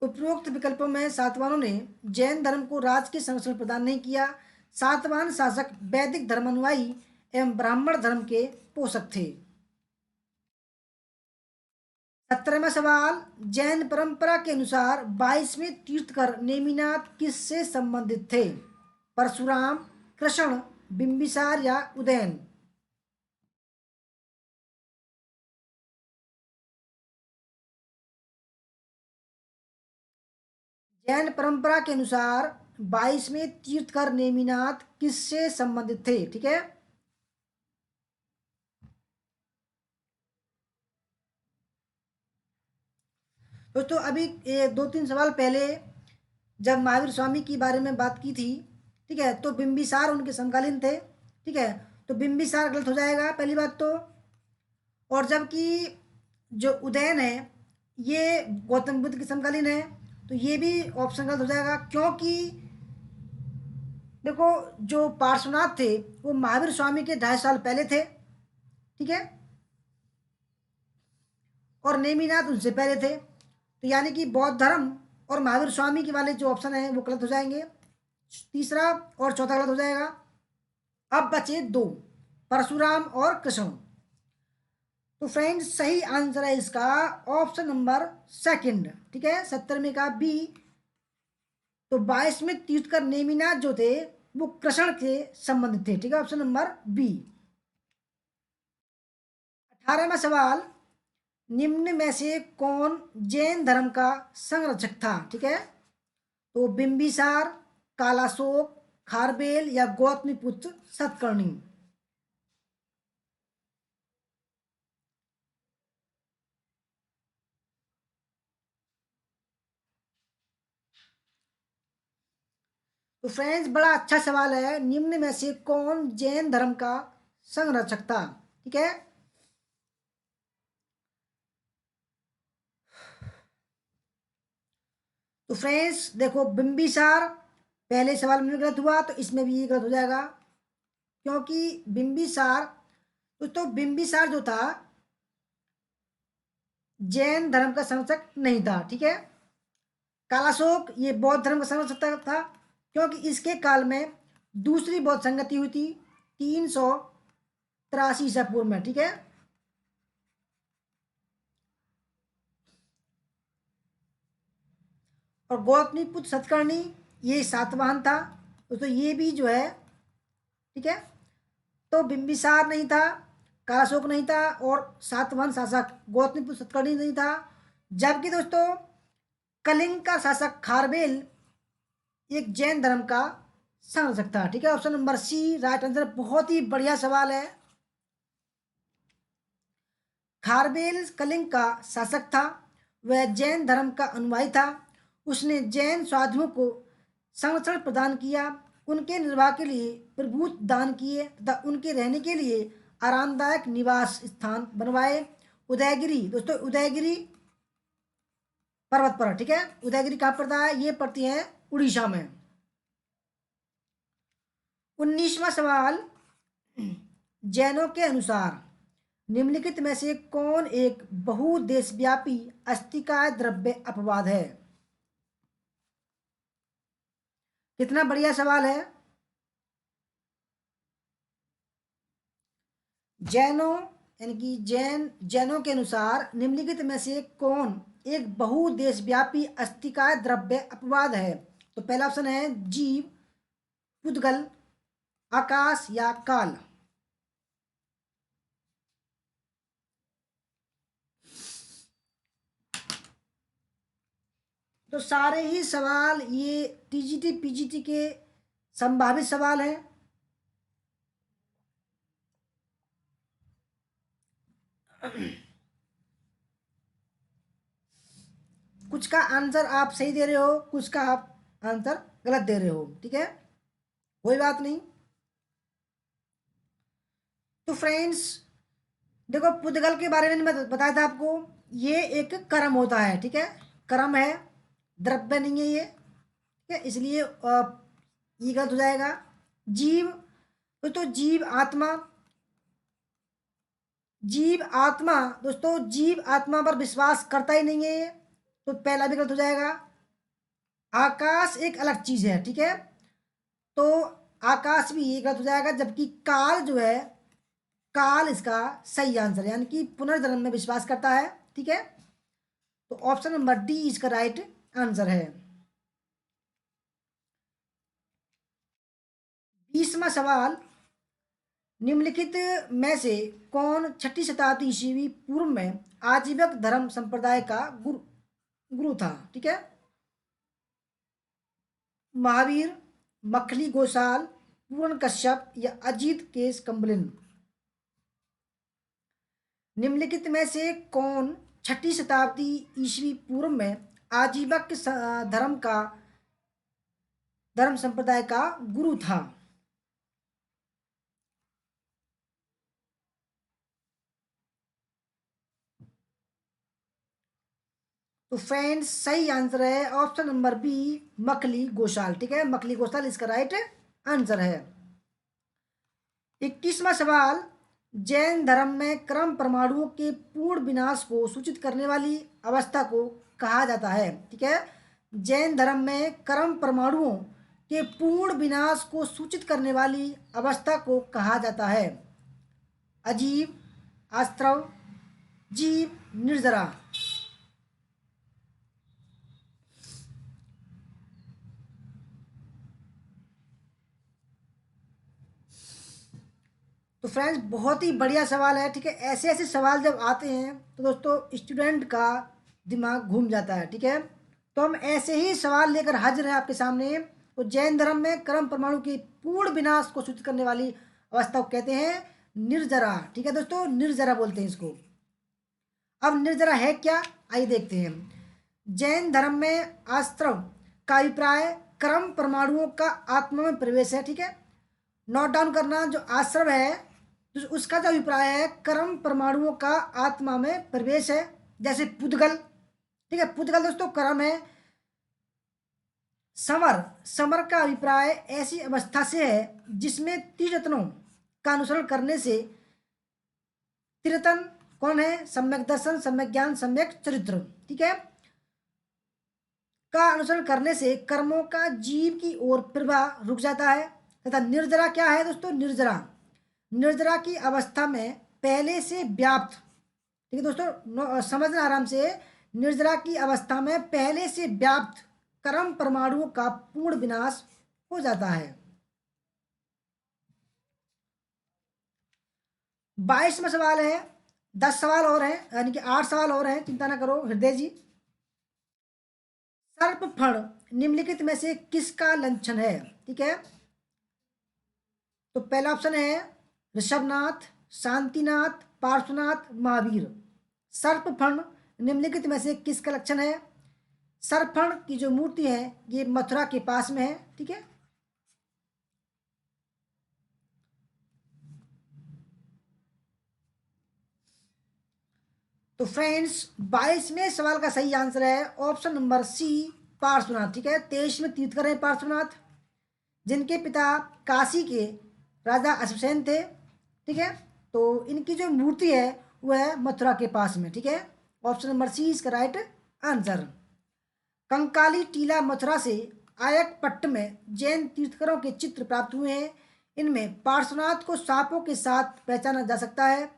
उपरोक्त विकल्पों में सातवाहनों ने जैन धर्म को राजकीय संरक्षण प्रदान नहीं किया। सातवाहन शासक वैदिक धर्मानुयायी एवं ब्राह्मण धर्म के पोषक थे। 17वां सवाल, जैन परंपरा के अनुसार 22वें तीर्थकर नेमिनाथ किससे संबंधित थे? परशुराम, कृष्ण, बिंबिसार या उदयन? जैन परंपरा के अनुसार 22वें तीर्थकर नेमिनाथ किससे संबंधित थे? ठीक है, दोस्तों अभी ये 2-3 सवाल पहले जब महावीर स्वामी के बारे में बात की थी, ठीक है, तो बिंबिसार उनके समकालीन थे। ठीक है, तो बिंबिसार गलत हो जाएगा पहली बात तो। और जबकि जो उदयन है ये गौतम बुद्ध के समकालीन है, तो ये भी ऑप्शन गलत हो जाएगा, क्योंकि देखो जो पार्श्वनाथ थे वो महावीर स्वामी के 2.5 साल पहले थे। ठीक है, और नेमिनाथ उनसे पहले थे, तो यानी कि बौद्ध धर्म और महावीर स्वामी के वाले जो ऑप्शन है वो गलत हो जाएंगे। तीसरा और चौथा गलत हो जाएगा। अब बचे दो, परशुराम और कृष्ण। तो फ्रेंड्स सही आंसर है इसका ऑप्शन नंबर सेकंड। ठीक है, 70 का बी। तो 22वें तीर्थकर नेमिनाथ जो थे वो कृष्ण के संबंधित थे। ठीक है, ऑप्शन नंबर बी। 18वां सवाल, निम्न में से कौन जैन धर्म का संरक्षक था? ठीक है, तो बिंबिसार, कालाशोक, खारबेल या गौतमीपुत्र सतकर्णी? तो फ्रेंड्स बड़ा अच्छा सवाल है, निम्न में से कौन जैन धर्म का संरक्षक था? ठीक है, तो फ्रेंड्स देखो बिंबिसार पहले सवाल में भी गलत हुआ, तो इसमें भी ये गलत हो जाएगा, क्योंकि बिंबिसार तो बिंबिसार जो था जैन धर्म का संरक्षक नहीं था। ठीक है, कालाशोक ये बौद्ध धर्म का संरक्षक था, क्योंकि इसके काल में दूसरी बौद्ध संगति हुई थी 383 ईसा पूर्व में। ठीक है, और गौतमीपुत्र सतकर्णी ये सातवाहन था, तो ये भी जो है, ठीक है, तो बिंबिसार नहीं था, कालाशोक नहीं था, और सातवाहन शासक गौतमीपुत्र सतकर्णी नहीं था। जबकि दोस्तों कलिंग का शासक खारबेल एक जैन धर्म का संरक्षक था। ठीक है, option number C right answer. बहुत ही बढ़िया सवाल है। खारबेल कलिंग का शासक था, वह जैन धर्म का अनुयायी था। उसने जैन साधुओं को संरक्षण प्रदान किया, उनके निर्वाह के लिए प्रभुत दान किए तथा उनके रहने के लिए आरामदायक निवास स्थान बनवाए। उदयगिरी दोस्तों, उदयगिरी पर्वत पर, ठीक है, उदयगिरी कहाँ पड़ता है? ये पड़ती है उड़ीसा में। 19वां सवाल, जैनों के अनुसार निम्नलिखित में से कौन एक बहुदेशव्यापी अस्थिकाय द्रव्य अपवाद है? कितना बढ़िया सवाल है। जैनों यानी कि जैनों के अनुसार निम्नलिखित में से कौन एक बहुदेशव्यापी अस्थिकाय द्रव्य अपवाद है? तो पहला ऑप्शन है जीव, पुद्गल, आकाश या काल? तो सारे ही सवाल ये टीजीटी पीजीटी के संभावित सवाल हैं। कुछ का आंसर आप सही दे रहे हो, कुछ का आप आंसर गलत दे रहे हो, ठीक है, कोई बात नहीं। तो फ्रेंड्स देखो, पुद्गल के बारे में मैं बताया था आपको, ये एक कर्म होता है, ठीक है, कर्म है, द्रव्य नहीं है ये, ठीक है, इसलिए ये गलत हो जाएगा। जीव, तो जीव आत्मा, जीव आत्मा दोस्तों, जीव आत्मा पर विश्वास करता ही नहीं है ये, तो पहला भी गलत हो जाएगा। आकाश एक अलग चीज है, ठीक है, तो आकाश भी ये गलत हो जाएगा। जबकि काल जो है, काल इसका सही आंसर है, यानी कि पुनर्जन्म में विश्वास करता है, ठीक है, तो ऑप्शन नंबर डी इसका राइट आंसर है। 20वां सवाल, निम्नलिखित में से कौन 6ठी शताब्दी ईस्वी पूर्व में आजीवक धर्म संप्रदाय का गुरु गुरु था? ठीक है, महावीर, मखली गोसाल, पूर्ण कश्यप या अजीत केस कम्बलिन? निम्नलिखित में से कौन 6ठी शताब्दी ईस्वी पूर्व में आजीवक धर्म संप्रदाय का गुरु था? तो फ्रेंड्स सही आंसर है option number B, Makkhali Gosal, ठीक है, मखली गोसाल इसका राइट आंसर है। 21वां सवाल, जैन धर्म में क्रम परमाणुओं के पूर्ण विनाश को सूचित करने वाली अवस्था को कहा जाता है? ठीक है, जैन धर्म में क्रम परमाणुओं के पूर्ण विनाश को सूचित करने वाली अवस्था को कहा जाता है? अजीब, आस्त्रव, जीव, निर्जरा? तो फ्रेंड्स बहुत ही बढ़िया सवाल है, ठीक है, ऐसे ऐसे सवाल जब आते हैं तो दोस्तों स्टूडेंट का दिमाग घूम जाता है, ठीक है, तो हम ऐसे ही सवाल लेकर हाजिर हैं आपके सामने। तो जैन धर्म में क्रम परमाणु के पूर्ण विनाश को सूचित करने वाली अवस्था को कहते हैं निर्जरा, ठीक है दोस्तों, निर्जरा बोलते हैं इसको। अब निर्जरा है क्या, आइए देखते हैं। जैन धर्म में आस्त्रव का अभिप्राय क्रम परमाणुओं का आत्मा में प्रवेश है, ठीक है, नोट डाउन करना, जो आश्रव है तो उसका जो अभिप्राय है कर्म परमाणुओं का आत्मा में प्रवेश है, जैसे पुद्गल, ठीक है, पुद्गल दोस्तों कर्म है। समर, समर का अभिप्राय ऐसी अवस्था से है जिसमें त्रिरत्नों का अनुसरण करने से, त्रिरत्न कौन है, सम्यक दर्शन, सम्यक ज्ञान, सम्यक चरित्र, ठीक है, का अनुसरण करने से कर्मों का जीव की ओर प्रवाह रुक जाता है। तथा निर्जरा क्या है दोस्तों, निर्जरा, निर्जरा की अवस्था में पहले से व्याप्त, ठीक है दोस्तों, समझना आराम से, निर्जरा की अवस्था में पहले से व्याप्त कर्म परमाणुओं का पूर्ण विनाश हो जाता है। 22वां सवाल है, 10 सवाल और हैं, यानी कि 8 सवाल और हैं, चिंता ना करो हृदय जी। सर्प फण निम्नलिखित में से किसका लक्षण है? ठीक है, तो पहला ऑप्शन है ऋषभनाथ, शांतिनाथ, पार्श्वनाथ, महावीर। सर्पफण निम्नलिखित में से किसका लक्षण है? सर्पफण की जो मूर्ति है ये मथुरा के पास में है, ठीक है, तो फ्रेंड्स 22वें सवाल का सही आंसर है ऑप्शन नंबर सी, पार्श्वनाथ, ठीक है, 23 में तीर्थकर हैं पार्श्वनाथ, जिनके पिता काशी के राजा अश्वसेन थे, ठीक है, तो इनकी जो मूर्ति है वह है मथुरा के पास में, ठीक है, ऑप्शन नंबर सी इसका राइट आंसर। कंकाली टीला मथुरा से आयकपट्ट में जैन तीर्थकरों के चित्र प्राप्त हुए हैं। इनमें पार्श्वनाथ को सांपों के साथ पहचाना जा सकता है।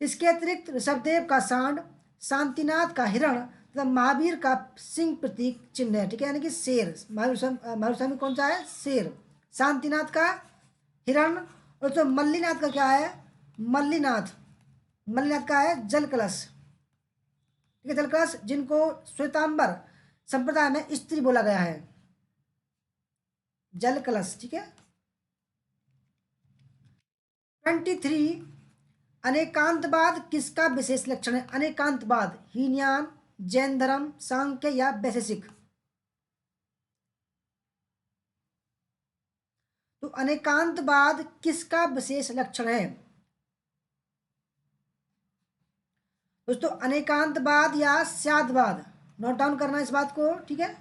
इसके अतिरिक्त ऋषभदेव का सांड, शांतिनाथ का हिरण तथा महावीर का सिंह प्रतीक चिन्ह है, ठीक है, यानी कि शेर, महावीर स्वामी कौन सा है, शेर, शांतिनाथ का हिरण। और तो मल्लीनाथ का क्या है? मल्लीनाथ, मल्लीनाथ का है जल कलश। ठीक है, जल कलश जिनको श्वेतांबर संप्रदाय में स्त्री बोला गया है, जल कलश। ठीक है। 23, अनेकांतवाद किसका विशेष लक्षण है? अनेकांतवाद हीनयान, जैन धर्म, सांख्य या वैशेषिक? तो अनेकांतवाद किसका विशेष लक्षण है दोस्तों? अनेकांतवाद या स्यादवाद, नोट डाउन करना इस बात को। ठीक है,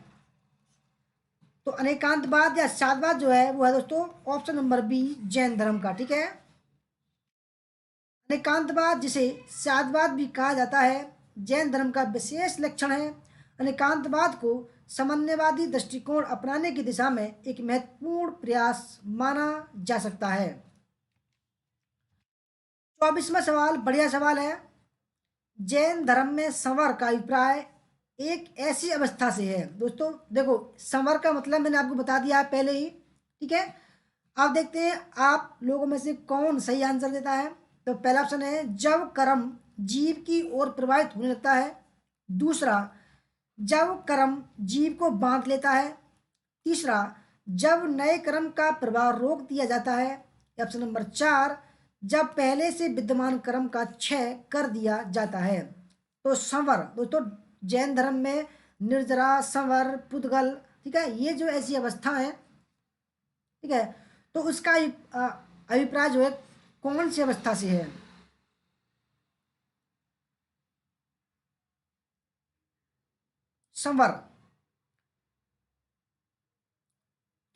तो अनेकांतवाद या स्यादवाद जो है वो है दोस्तों ऑप्शन नंबर बी, जैन धर्म का। ठीक है, अनेकांतवाद जिसे स्यादवाद भी कहा जाता है, जैन धर्म का विशेष लक्षण है। अनेकांतवाद को सामान्यवादी दृष्टिकोण अपनाने की दिशा में एक महत्वपूर्ण प्रयास माना जा सकता है। 24वां सवाल बढ़िया सवाल है। जैन धर्म में संवर का अभिप्राय एक ऐसी अवस्था से है। दोस्तों देखो, संवर का मतलब मैंने आपको बता दिया है पहले ही। ठीक है, अब देखते हैं आप लोगों में से कौन सही आंसर देता है। तो पहला ऑप्शन है जब कर्म जीव की ओर प्रवाहित होने लगता है। दूसरा, जब कर्म जीव को बांध लेता है। तीसरा, जब नए कर्म का प्रभाव रोक दिया जाता है। ऑप्शन नंबर 4, जब पहले से विद्यमान कर्म का क्षय कर दिया जाता है। तो संवर दोस्तों जैन धर्म में निर्जरा, संवर, पुद्गल, ठीक है, ये जो ऐसी अवस्था है, ठीक है, तो उसका अभिप्राय जो है कौन सी अवस्था से है? संवर।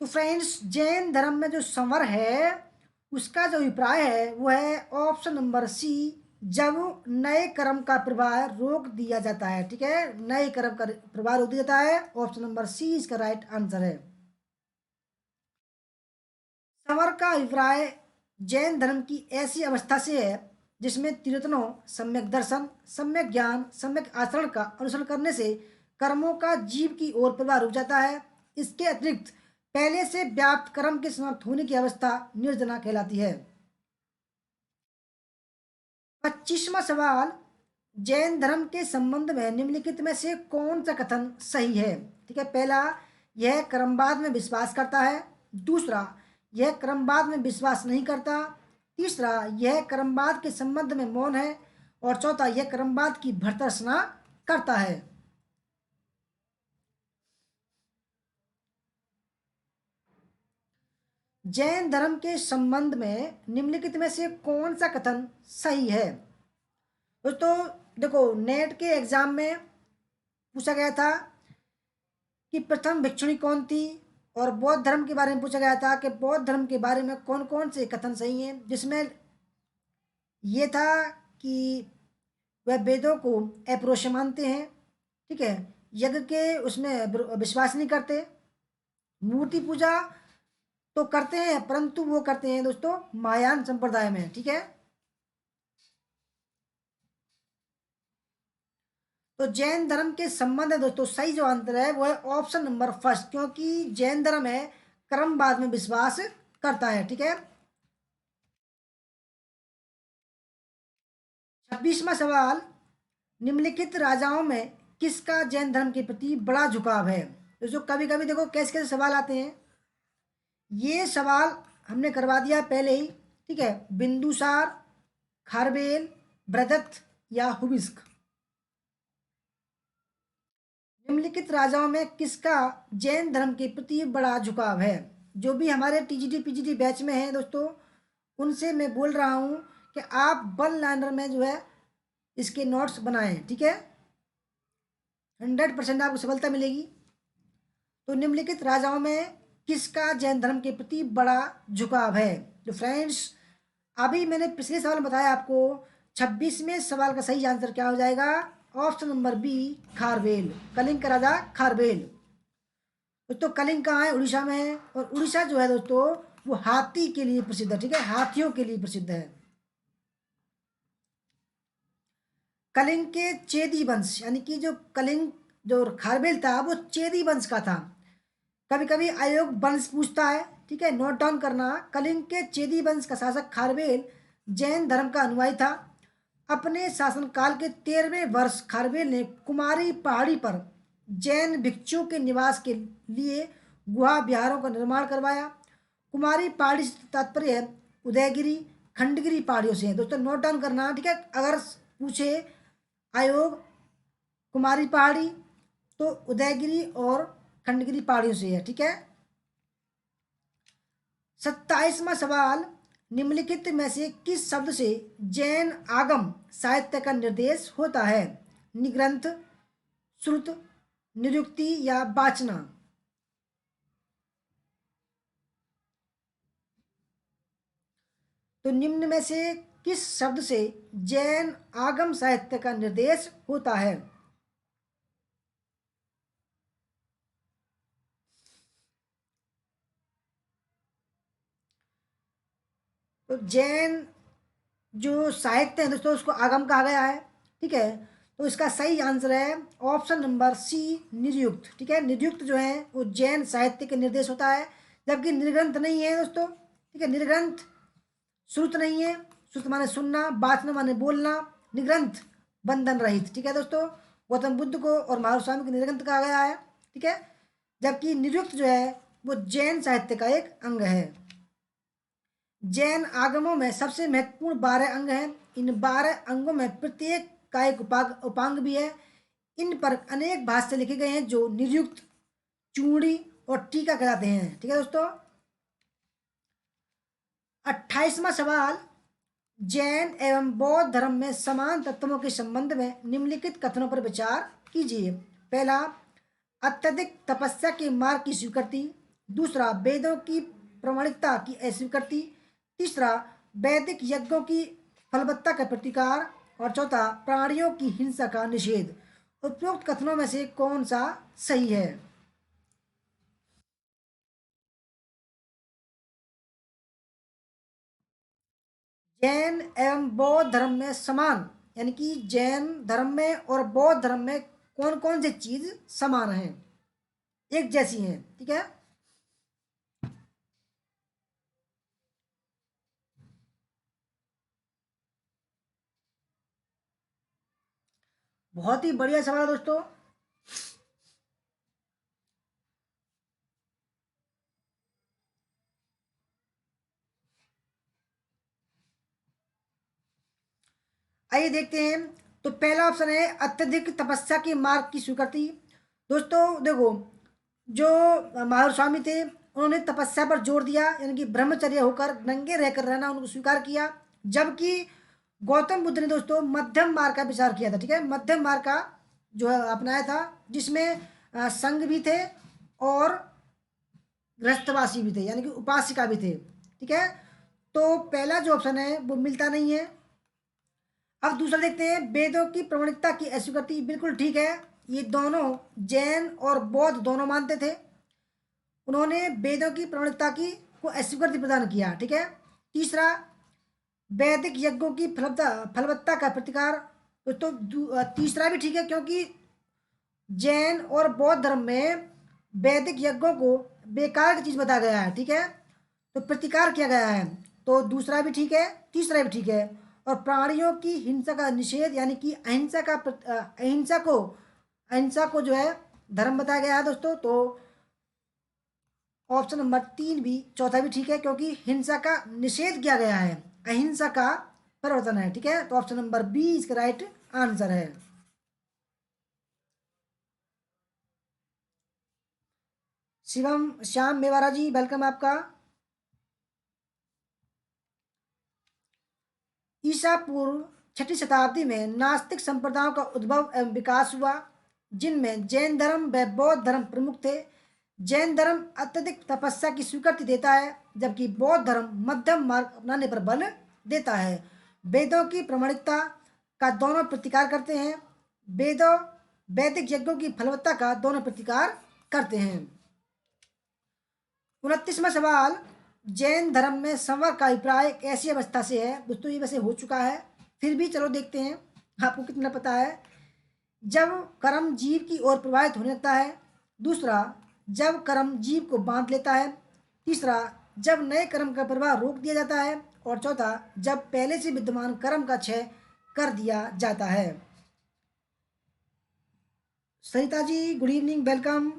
तो फ्रेंड्स जैन धर्म में जो संवर है उसका जो अभिप्राय है वो है ऑप्शन नंबर सी, जब नए कर्म का प्रभाव रोक दिया जाता है। ठीक है, नए कर्म का प्रभाव रोक दिया जाता है। ऑप्शन नंबर सी इसका राइट आंसर है। संवर का अभिप्राय जैन धर्म की ऐसी अवस्था से है जिसमें तीर्थनों सम्यक दर्शन, सम्यक ज्ञान, सम्यक आचरण का अनुसरण करने से कर्मों का जीव की ओर प्रभाव रुक जाता है। इसके अतिरिक्त पहले से व्याप्त कर्म के समाप्त होने की अवस्था निर्जना कहलाती है। 25वां सवाल, जैन धर्म के संबंध में निम्नलिखित में से कौन सा कथन सही है? ठीक है, पहला, यह क्रमवाद में विश्वास करता है। दूसरा, यह क्रमवाद में विश्वास नहीं करता। तीसरा, यह क्रमवाद के संबंध में मौन है। और चौथा, यह क्रमवाद की भर्त्सना करता है। जैन धर्म के संबंध में निम्नलिखित में से कौन सा कथन सही है? दोस्तों देखो, नेट के एग्जाम में पूछा गया था कि प्रथम भिक्षुणी कौन थी, और बौद्ध धर्म के बारे में पूछा गया था कि बौद्ध धर्म के बारे में कौन कौन से कथन सही हैं, जिसमें ये था कि वह वेदों को अपरोक्ष मानते हैं। ठीक है, यज्ञ के उसमें विश्वास नहीं करते। मूर्ति पूजा तो करते हैं परंतु वो करते हैं दोस्तों महायान संप्रदाय में। ठीक है, तो जैन धर्म के संबंध है दोस्तों सही जो आंसर है वो है ऑप्शन नंबर फर्स्ट, क्योंकि जैन धर्म है क्रमवाद में विश्वास करता है। ठीक है, 26वां सवाल, निम्नलिखित राजाओं में किसका जैन धर्म के प्रति बड़ा झुकाव है? दोस्तों कभी कभी देखो कैसे कैसे सवाल आते हैं, ये सवाल हमने करवा दिया पहले ही। ठीक है, बिंदुसार, खारवेल, बृहदत्त या हुबिस्क? निम्नलिखित राजाओं में किसका जैन धर्म के प्रति बड़ा झुकाव है? जो भी हमारे टीजीटी पीजीटी बैच में है दोस्तों, उनसे मैं बोल रहा हूँ कि आप वन लाइनर में जो है इसके नोट्स बनाएं। ठीक है, 100% आपको सफलता मिलेगी। तो निम्नलिखित राजाओं में किसका जैन धर्म के प्रति बड़ा झुकाव है? तो फ्रेंड्स अभी मैंने पिछले सवाल में बताया आपको, 26वें सवाल का सही आंसर क्या हो जाएगा? Option number B, Kharavela, Kalinga का राजा खारवेल। दोस्तों कलिंग कहाँ है? उड़ीसा में है, और उड़ीसा जो है दोस्तों वो हाथी के लिए प्रसिद्ध है। ठीक है, हाथियों के लिए प्रसिद्ध है। कलिंग के चेदी वंश यानी कि जो कलिंग जो खारवेल था वो चेदी वंश का था। कभी कभी आयोग वंश पूछता है, ठीक है, नोट डाउन करना। कलिंग के चेदी वंश का शासक खारवेल जैन धर्म का अनुयायी था। अपने शासनकाल के 13वें वर्ष खारवेल ने कुमारी पहाड़ी पर जैन भिक्षुओं के निवास के लिए गुहा विहारों का निर्माण करवाया। कुमारी पहाड़ी से तात्पर्य है उदयगिरी खंडगिरी पहाड़ियों से है। दोस्तों नोट डाउन करना, ठीक है। अगर पूछे आयोग कुमारी पहाड़ी तो उदयगिरी और खंडगिरी पहाड़ियों से है, ठीक है। 27वां सवाल, निम्नलिखित में से किस शब्द से जैन आगम साहित्य का निर्देश होता है? निग्रंथ, श्रुत, निरुक्ति या वाचना? तो निम्न में से किस शब्द से जैन आगम साहित्य का निर्देश होता है? तो जैन जो साहित्य है दोस्तों उसको आगम कहा गया है, ठीक है। तो इसका सही आंसर है ऑप्शन नंबर सी, निर्युक्त, ठीक है। निर्युक्त जो है वो जैन साहित्य के निर्देश होता है, जबकि निर्ग्रंथ नहीं है दोस्तों, ठीक है। निर्ग्रंथ श्रुत नहीं है, श्रुत माने सुनना, वाचना माने बोलना, निग्रंथ बंधन रहित, ठीक है दोस्तों। गौतम बुद्ध को और महावीर स्वामी को निर्ग्रंथ कहा गया है, ठीक है। जबकि निर्युक्त जो है वो जैन साहित्य का एक अंग है। जैन आगमों में सबसे महत्वपूर्ण 12 अंग हैं। इन 12 अंगों में प्रत्येक का एक उपांग भी है। इन पर अनेक भाष्य लिखे गए हैं जो निर्युक्त, चूड़ी और टीका कहलाते हैं, ठीक है दोस्तों। 28वां सवाल, जैन एवं बौद्ध धर्म में समान तत्वों के संबंध में निम्नलिखित कथनों पर विचार कीजिए। पहला, अत्यधिक तपस्या के मार्ग की स्वीकृति। दूसरा, वेदों की प्रामाणिकता की अस्वीकृति। तीसरा, वैदिक यज्ञों की फलवत्ता का प्रतिकार। और चौथा, प्राणियों की हिंसा का निषेध। उपरोक्त कथनों में से कौन सा सही है? जैन एवं बौद्ध धर्म में समान, यानी कि जैन धर्म में और बौद्ध धर्म में कौन कौन सी चीज समान है, एक जैसी हैं, ठीक है। बहुत ही बढ़िया सवाल है दोस्तों। आइए देखते हैं। तो पहला ऑप्शन है अत्यधिक तपस्या के मार्ग की स्वीकृति। दोस्तों देखो, जो महावीर स्वामी थे उन्होंने तपस्या पर जोर दिया, यानी कि ब्रह्मचर्य होकर नंगे रहकर रहना उनको स्वीकार किया। जबकि गौतम बुद्ध ने दोस्तों मध्यम मार्ग का विचार किया था, ठीक है। मध्यम मार्ग का जो है अपनाया था, जिसमें संघ भी थे और गृहस्थवासी भी थे, यानी कि उपासिका भी थे, ठीक है। तो पहला जो ऑप्शन है वो मिलता नहीं है। अब दूसरा देखते हैं, वेदों की प्रमाणिकता की अस्वीकृति, बिल्कुल ठीक है। ये दोनों जैन और बौद्ध दोनों मानते थे। उन्होंने वेदों की प्रमाणिकता की को अस्वीकृति प्रदान किया, ठीक है। तीसरा, वैदिक यज्ञों की फलवत्ता का प्रतिकार। तो तीसरा भी ठीक है, क्योंकि जैन और बौद्ध धर्म में वैदिक यज्ञों को बेकार की चीज बताया गया है, ठीक है। तो प्रतिकार किया गया है, तो दूसरा भी ठीक है, तीसरा भी ठीक है। और प्राणियों की हिंसा का निषेध, यानी कि अहिंसा को जो है धर्म बताया गया है दोस्तों। तो ऑप्शन नंबर 3 भी, चौथा भी ठीक है, क्योंकि हिंसा का निषेध किया गया है, अहिंसा का परिवर्तन है, ठीक है। तो ऑप्शन नंबर बी इसका राइट आंसर है। शिवम श्याम मेवारा जी, वेलकम आपका। ईसा पूर्व 6ठी शताब्दी में नास्तिक संप्रदायों का उद्भव एवं विकास हुआ, जिनमें जैन धर्म व बौद्ध धर्म प्रमुख थे। जैन धर्म अत्यधिक तपस्या की स्वीकृति देता है, जबकि बौद्ध धर्म मध्यम मार्ग अपनाने पर बल देता है। वेदों की प्रामाणिकता का दोनों प्रतिकार करते हैं। वेदों वैदिक यज्ञों की फलवत्ता का दोनों प्रतिकार करते हैं। 29वां सवाल, जैन धर्म में संवर का अभिप्राय एक ऐसी अवस्था से है। दोस्तों ये वैसे हो चुका है, फिर भी चलो देखते हैं आपको कितना पता है। जब कर्म जीव की ओर प्रवाहित होने लगता है। दूसरा, जब कर्म जीव को बांध लेता है। तीसरा, जब नए कर्म का प्रवाह रोक दिया जाता है। और चौथा, जब पहले से विद्यमान कर्म का क्षय कर दिया जाता है। Sarita ji good evening, welcome.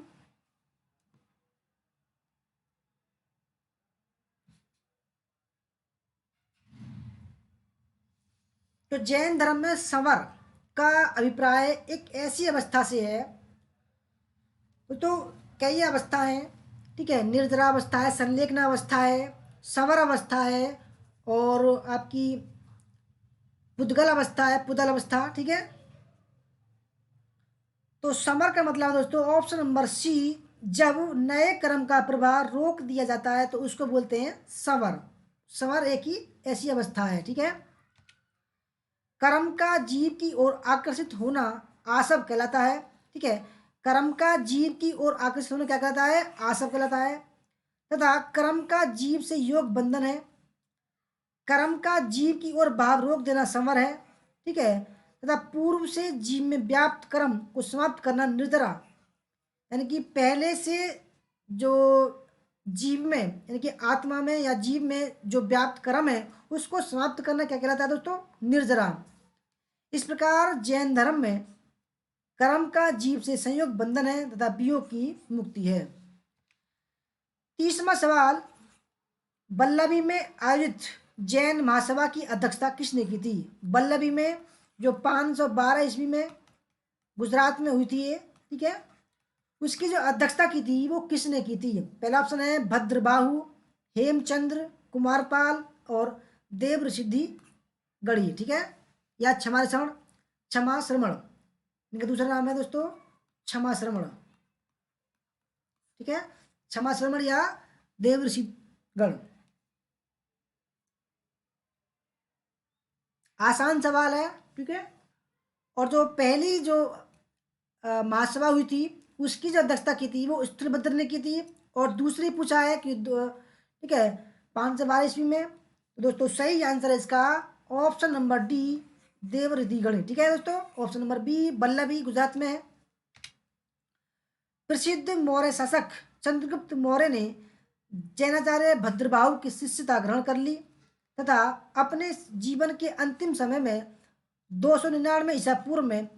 तो जैन धर्म में संवर का अभिप्राय एक ऐसी अवस्था से है, तो कई अवस्था है, ठीक है। निर्जरा अवस्था है, संलेखना अवस्था है, संवर अवस्था है, और आपकी पुद्गल अवस्था है, पुदल अवस्था, ठीक है। तो समर का मतलब है दोस्तों ऑप्शन नंबर सी, जब नए कर्म का प्रवाह रोक दिया जाता है तो उसको बोलते हैं संवर। संवर एक ही ऐसी अवस्था है, ठीक है। कर्म का जीव की ओर आकर्षित होना आसव कहलाता है, ठीक है। कर्म का जीव की ओर आकर्षित होना क्या कहलाता है? आसव कहलाता है। तथा कर्म का जीव से योग बंधन है। कर्म का जीव की ओर भाव रोक देना संवर है, ठीक है। तथा पूर्व से जीव में व्याप्त कर्म को समाप्त करना निर्जरा, यानी कि पहले से जो जीव में यानी कि आत्मा में या जीव में जो व्याप्त कर्म है उसको समाप्त करना क्या कहलाता है दोस्तों? निर्जरा। इस प्रकार जैन धर्म में कर्म का जीव से संयोग बंधन है तथा वियोग की मुक्ति है। 30वां सवाल, बल्लभी में आयोजित जैन महासभा की अध्यक्षता किसने की थी? बल्लभी में जो 512 ईस्वी में गुजरात में हुई थी ये, ठीक है, उसकी जो अध्यक्षता की थी वो किसने की थी? पहला ऑप्शन है भद्रबाहु, हेमचंद्र, कुमारपाल और देव ऋषिद्धि गढ़ी, ठीक है, या क्षमा श्रवण, क्षमा श्रवण, इनका दूसरा नाम है दोस्तों क्षमा श्रवण, ठीक है, क्षमा श्रवण या देव ऋषि गण। आसान सवाल है, ठीक है। और जो पहली जो महासभा हुई थी उसकी जो अध्यक्षता की थी वो स्त्रीभद्र ने की थी। और दूसरी पूछा है कि ठीक है 512 ईस्वी में। तो दोस्तों सही आंसर है इसका ऑप्शन नंबर डी, देवरिधिगण, ठीक है दोस्तों। Option number B Vallabhi Gujarat में है। प्रसिद्ध मौर्य शासक चंद्रगुप्त मौर्य ने जैनाचार्य भद्रबाहु की शिष्यता ग्रहण कर ली तथा अपने जीवन के अंतिम समय में 299 ईसा पूर्व में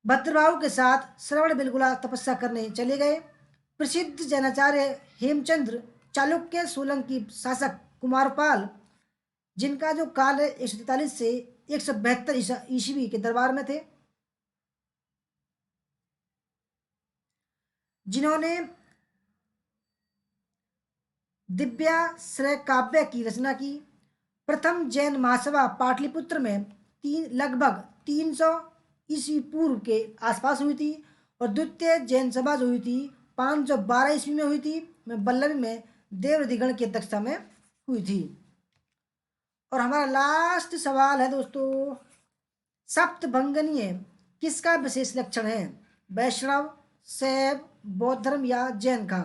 भद्रबाहु के साथ श्रवण बेलगुला तपस्या करने चले गए। प्रसिद्ध जैनाचार्य हेमचंद्र चालुक्य सोलंकी शासक कुमारपाल, जिनका जो काल है 143 से 172 ईस्वी के दरबार में थे, जिन्होंने दिव्याश्रय काव्य की रचना की। प्रथम जैन महासभा पाटलिपुत्र में लगभग 300 ईस्वी पूर्व के आसपास हुई थी और द्वितीय जैन सभा जो हुई थी 512 ईस्वी में हुई थी, में बल्लभी में देवरिधिगण की अध्यक्षता में हुई थी। और हमारा लास्ट सवाल है दोस्तों, सप्तभंगनीय किसका विशेष लक्षण है? वैष्णव, शैव, बौद्ध धर्म या जैन का?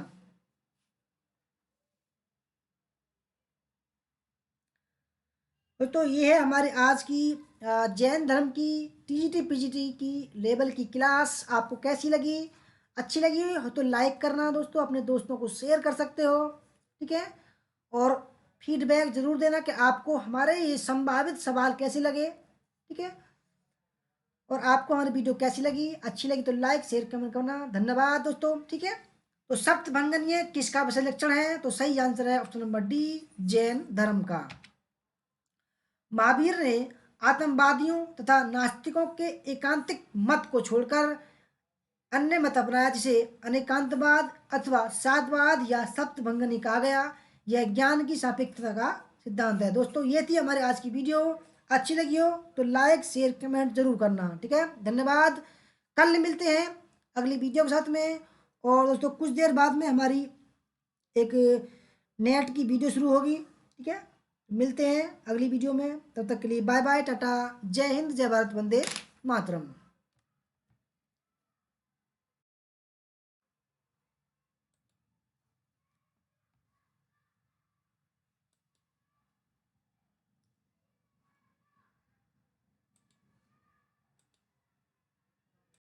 तो ये है हमारे आज की जैन धर्म की टीजीटी पीजीटी की लेवल की क्लास। आपको कैसी लगी? अच्छी लगी हो तो लाइक करना दोस्तों, अपने दोस्तों को शेयर कर सकते हो, ठीक है। और फीडबैक जरूर देना कि आपको हमारे ये संभावित सवाल कैसे लगे, ठीक है। और आपको हमारी वीडियो कैसी लगी? अच्छी लगी तो लाइक शेयर कमेंट करना। धन्यवाद दोस्तों, ठीक है। तो सप्तभंगनीय किसका विषय लक्षण है? तो सही आंसर है ऑप्शन नंबर डी, जैन धर्म का। महावीर ने आतंकवादियों तथा नास्तिकों के एकांतिक मत को छोड़कर अन्य मत अपनाया जिसे अनेकांतवाद अथवा साधवाद या सप्तभंगनी कहा गया। यह ज्ञान की सापेक्षता का सिद्धांत है। दोस्तों ये थी हमारे आज की वीडियो। अच्छी लगी हो तो लाइक शेयर कमेंट जरूर करना, ठीक है। धन्यवाद। कल मिलते हैं अगली वीडियो के साथ में। और दोस्तों कुछ देर बाद में हमारी एक नेट की वीडियो शुरू होगी, ठीक है। मिलते हैं अगली वीडियो में, तब तक के लिए बाय बाय, टाटा, जय हिंद, जय भारत, वंदे मातरम।